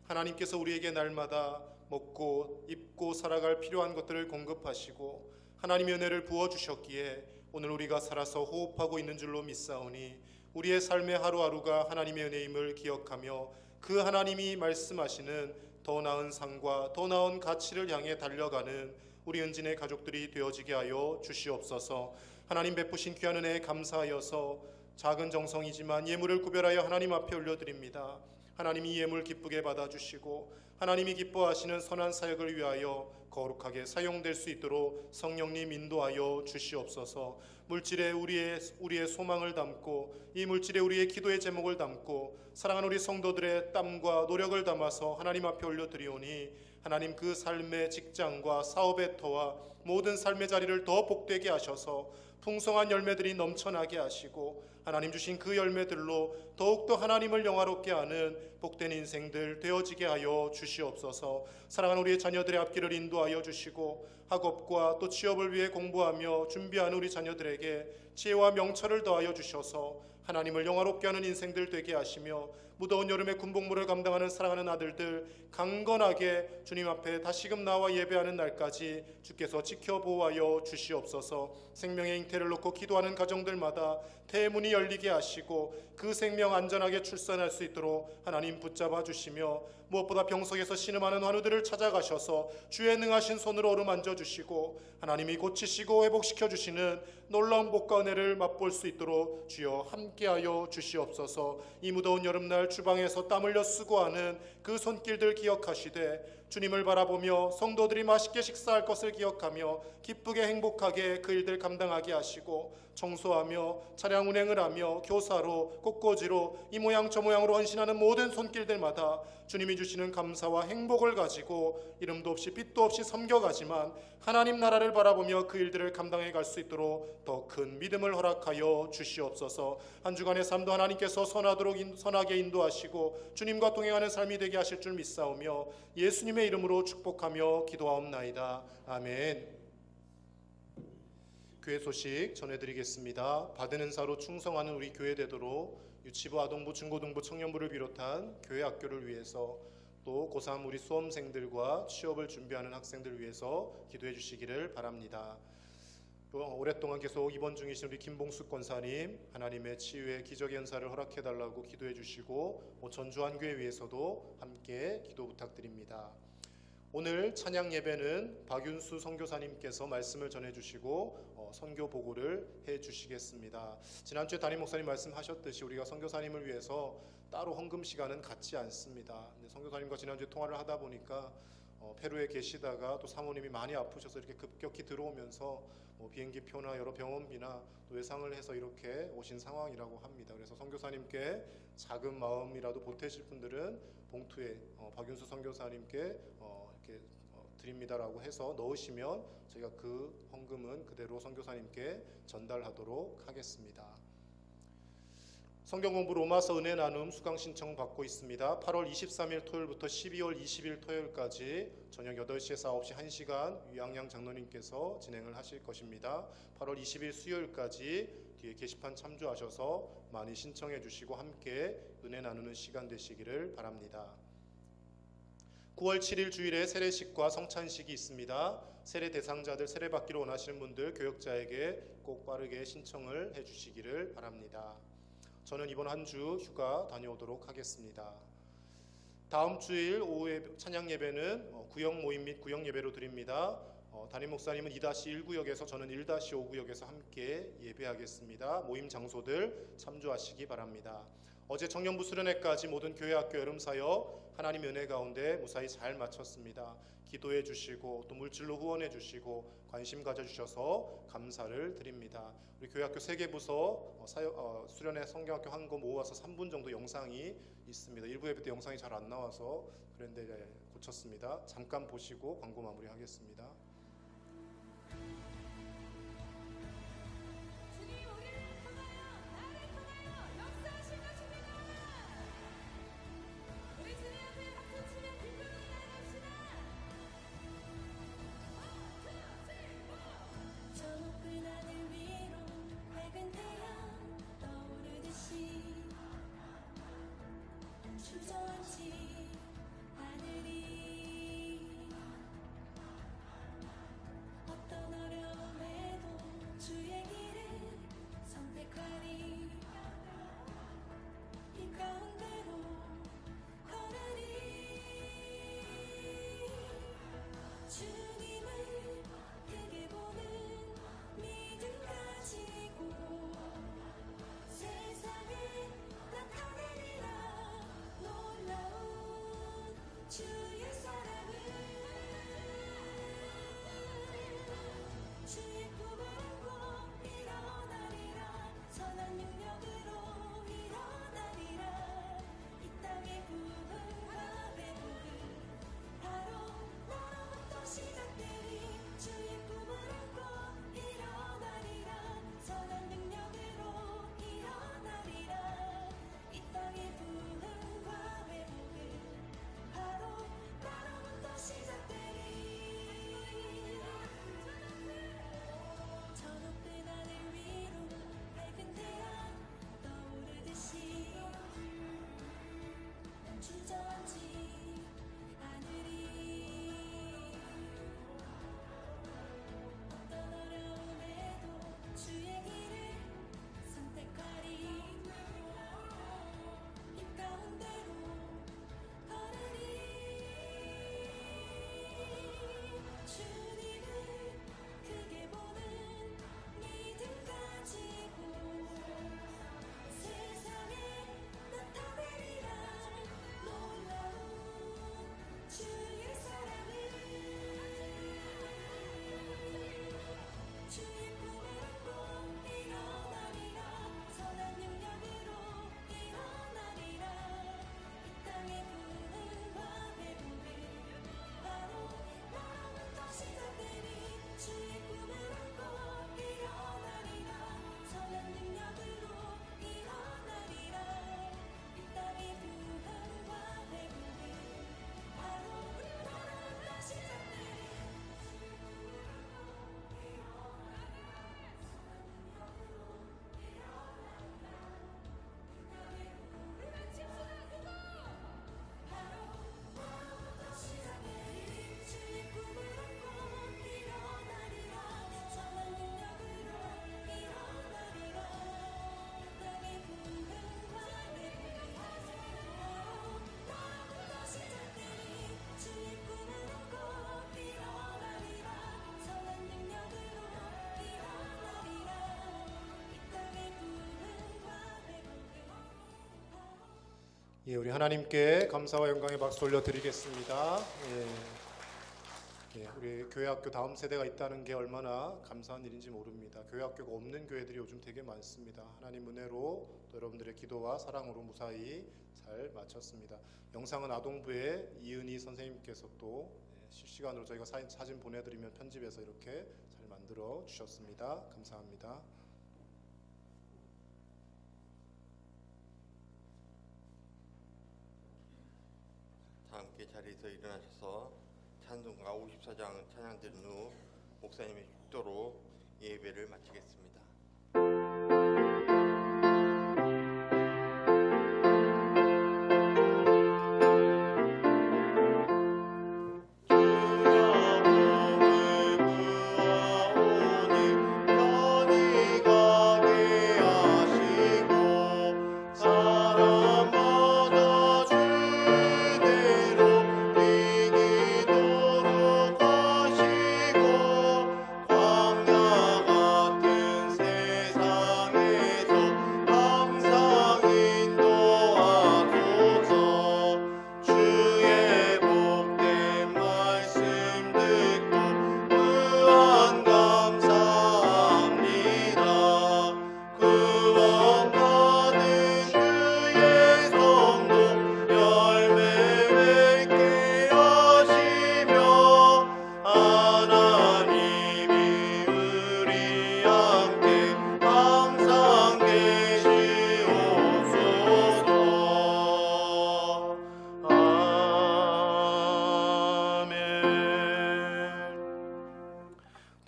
하나님께서 우리에게 날마다 먹고 입고 살아갈 필요한 것들을 공급하시고 하나님의 은혜를 부어주셨기에 오늘 우리가 살아서 호흡하고 있는 줄로 믿사오니 우리의 삶의 하루하루가 하나님의 은혜임을 기억하며 그 하나님이 말씀하시는 더 나은 상과 더 나은 가치를 향해 달려가는 우리 은진의 가족들이 되어지게 하여 주시옵소서. 하나님 베푸신 귀한 은혜에 감사하여서 작은 정성이지만 예물을 구별하여 하나님 앞에 올려드립니다. 하나님이 예물 기쁘게 받아주시고 하나님이 기뻐하시는 선한 사역을 위하여 거룩하게 사용될 수 있도록 성령님 인도하여 주시옵소서. 물질에 우리의 소망을 담고 이 물질에 우리의 기도의 제목을 담고 사랑하는 우리 성도들의 땀과 노력을 담아서 하나님 앞에 올려드리오니 하나님 그 삶의 직장과 사업의 터와 모든 삶의 자리를 더 복되게 하셔서 풍성한 열매들이 넘쳐나게 하시고 하나님 주신 그 열매들로 더욱더 하나님을 영화롭게 하는 복된 인생들 되어지게 하여 주시옵소서. 사랑하는 우리의 자녀들의 앞길을 인도하여 주시고 학업과 또 취업을 위해 공부하며 준비하는 우리 자녀들에게 지혜와 명철을 더하여 주셔서 하나님을 영화롭게 하는 인생들 되게 하시며 무더운 여름의 군복무를 감당하는 사랑하는 아들들 강건하게 주님 앞에 다시금 나와 예배하는 날까지 주께서 지켜보호하여 주시옵소서. 생명의 잉태를 놓고 기도하는 가정들마다 대문이 열리게 하시고 그 생명 안전하게 출산할 수 있도록 하나님 붙잡아 주시며 무엇보다 병석에서 신음하는 환우들을 찾아가셔서 주의 능하신 손으로 어루만져 주시고 하나님이 고치시고 회복시켜 주시는 놀라운 복과 은혜를 맛볼 수 있도록 주여 함께하여 주시옵소서. 이 무더운 여름날 주방에서 땀 흘려 수고하는 그 손길들 기억하시되 주님을 바라보며 성도들이 맛있게 식사할 것을 기억하며 기쁘게 행복하게 그 일들 감당하게 하시고 청소하며 차량 운행을 하며 교사로 꽃꽂이로 이 모양 저 모양으로 헌신하는 모든 손길들마다 주님이 주시는 감사와 행복을 가지고 이름도 없이 빛도 없이 섬겨가지만 하나님 나라를 바라보며 그 일들을 감당해 갈 수 있도록 더 큰 믿음을 허락하여 주시옵소서. 한 주간의 삶도 하나님께서 선하게 인도하시고 주님과 동행하는 삶이 되게 하실 줄 믿사오며 예수님의 이름으로 축복하며 기도하옵나이다. 아멘. 교회 소식 전해드리겠습니다. 받은 은사로 충성하는 우리 교회 되도록 유치부, 아동부, 중고등부, 청년부를 비롯한 교회 학교를 위해서 또 고3 우리 수험생들과 취업을 준비하는 학생들을 위해서 기도해 주시기를 바랍니다. 또 오랫동안 계속 입원 중이신 우리 김봉숙 권사님 하나님의 치유의 기적의 은사를 허락해 달라고 기도해 주시고 전주한교회 위해서도 함께 기도 부탁드립니다. 오늘 찬양 예배는 박윤수 선교사님께서 말씀을 전해주시고 선교 보고를 해주시겠습니다. 지난주에 담임 목사님 말씀하셨듯이 우리가 선교사님을 위해서 따로 헌금 시간은 갖지 않습니다. 선교사님과 지난주에 통화를 하다 보니까 페루에 계시다가 또 사모님이 많이 아프셔서 이렇게 급격히 들어오면서 비행기표나 여러 병원비나 또 외상을 해서 이렇게 오신 상황이라고 합니다. 그래서 선교사님께 작은 마음이라도 보태실 분들은 봉투에 박윤수 선교사님께 이렇게 드립니다라고 해서 넣으시면 저희가 그 헌금은 그대로 선교사님께 전달하도록 하겠습니다. 성경 공부 로마서 은혜 나눔 수강 신청 받고 있습니다. 8월 23일 토요일부터 12월 20일 토요일까지 저녁 8시에서 9시 1시간 유양양 장로님께서 진행을 하실 것입니다. 8월 20일 수요일까지 뒤에 게시판 참조하셔서 많이 신청해 주시고 함께 은혜 나누는 시간 되시기를 바랍니다. 9월 7일 주일에 세례식과 성찬식이 있습니다. 세례 대상자들 세례 받기를 원하시는 분들 교역자에게 꼭 빠르게 신청을 해 주시기를 바랍니다. 저는 이번 한 주 휴가 다녀오도록 하겠습니다. 다음 주일 오후에 찬양 예배는 구역 모임 및 구역 예배로 드립니다. 담임 목사님은 2-1구역에서 저는 1-5구역에서 함께 예배하겠습니다. 모임 장소들 참조하시기 바랍니다. 어제 청년부 수련회까지 모든 교회학교 여름사역 하나님의 은혜 가운데 무사히 잘 마쳤습니다. 기도해 주시고 또 물질로 후원해 주시고 관심 가져주셔서 감사를 드립니다. 우리 교회학교 3개 부서 수련회 성경학교 한 거 모아서 3분 정도 영상이 있습니다. 일부 예배 때 영상이 잘 안 나와서 그런데 고쳤습니다. 잠깐 보시고 광고 마무리하겠습니다. 주님 우리를 통하여 나를 통하여 역사하실 것입니다. 우리 주님 앞에 박수치며 기쁨을 나갑시다. 저 높은 하늘 위로 밝은 태양 떠오르듯이 주저앉지 하늘이 어떤 어려움에도 주의 길을 선택하리 이 가운데로 걸으리 주님을 크게 보는 믿음 가지고 세상에 나타내리라 놀라운 주의 사랑을 주의 품을 안고 일어나리라 선한 능력으로 일어나리라 이 땅의 부흥과 회복은 바로 너로부터 시작되리 주의 품을 안고 일어나리라 선한 능력으로 일어나리라 이 땅의 부흥과 회복은 바로 너로부터 시작되리 저 높은 하늘 위로 밝은 태양 떠오르듯이 난 주저앉지 않으리 어떤 어려움에도 주의 길을 선택하리 이 가운데로 걸으리 주님을 크게 보는 믿음 가지고 세상에 나타내리라 놀라운 주의 사랑을 주의 품을 안고 일어나리라 선한 능력으로 일어나리라 이 땅의 부흥과 회복은 바로 너로부터 시작되리 주의 꿈을 안고 일어나리라 선한 능력으로 일어나리라 이 땅의 부흥과 회복은 바로 너로부터 시작되리 주의 꿈을 안고 일어나리라 선한 능력으로 일어나리라 이 땅의 부흥과 회복은 바로 너로부터 시작되리 주의 꿈을 안고 일어나리라 선한 능력으로 일어나리라 이 땅의 부흥과 회복은 예, 우리 하나님께 감사와 영광의 박수 올려드리겠습니다. 우리 교회학교 다음 세대가 있다는 게 얼마나 감사한 일인지 모릅니다. 교회학교가 없는 교회들이 요즘 되게 많습니다. 하나님 은혜로 또 여러분들의 기도와 사랑으로 무사히 잘 마쳤습니다. 영상은 아동부의 이은희 선생님께서 또 실시간으로 저희가 사진 보내드리면 편집해서 이렇게 잘 만들어 주셨습니다. 감사합니다. 다 함께 자리에서 일어나셔서 찬송가 54장 찬양 들은 후 목사님의 축도로 예배를 마치겠습니다. 같은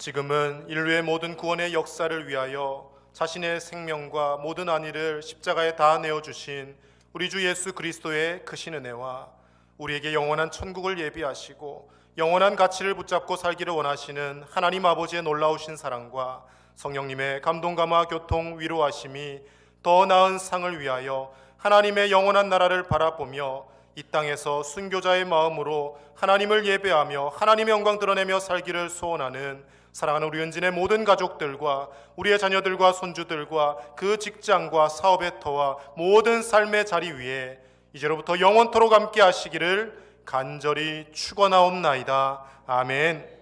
지금은 인류의 모든 구원의 역사를 위하여 자신의 생명과 모든 안위를 십자가에 다 내어주신 우리 주 예수 그리스도의 크신 은혜와 우리에게 영원한 천국을 예비하시고 영원한 가치를 붙잡고 살기를 원하시는 하나님 아버지의 놀라우신 사랑과 성령님의 감동, 감화, 교통, 위로하심이 더 나은 상을 위하여 하나님의 영원한 나라를 바라보며 이 땅에서 순교자의 마음으로 하나님을 예배하며 하나님의 영광 드러내며 살기를 소원하는 사랑하는 우리 은진의 모든 가족들과 우리의 자녀들과 손주들과 그 직장과 사업의 터와 모든 삶의 자리 위에 이제로부터 영원토록 함께 하시기를 간절히 축원하옵나이다. 아멘.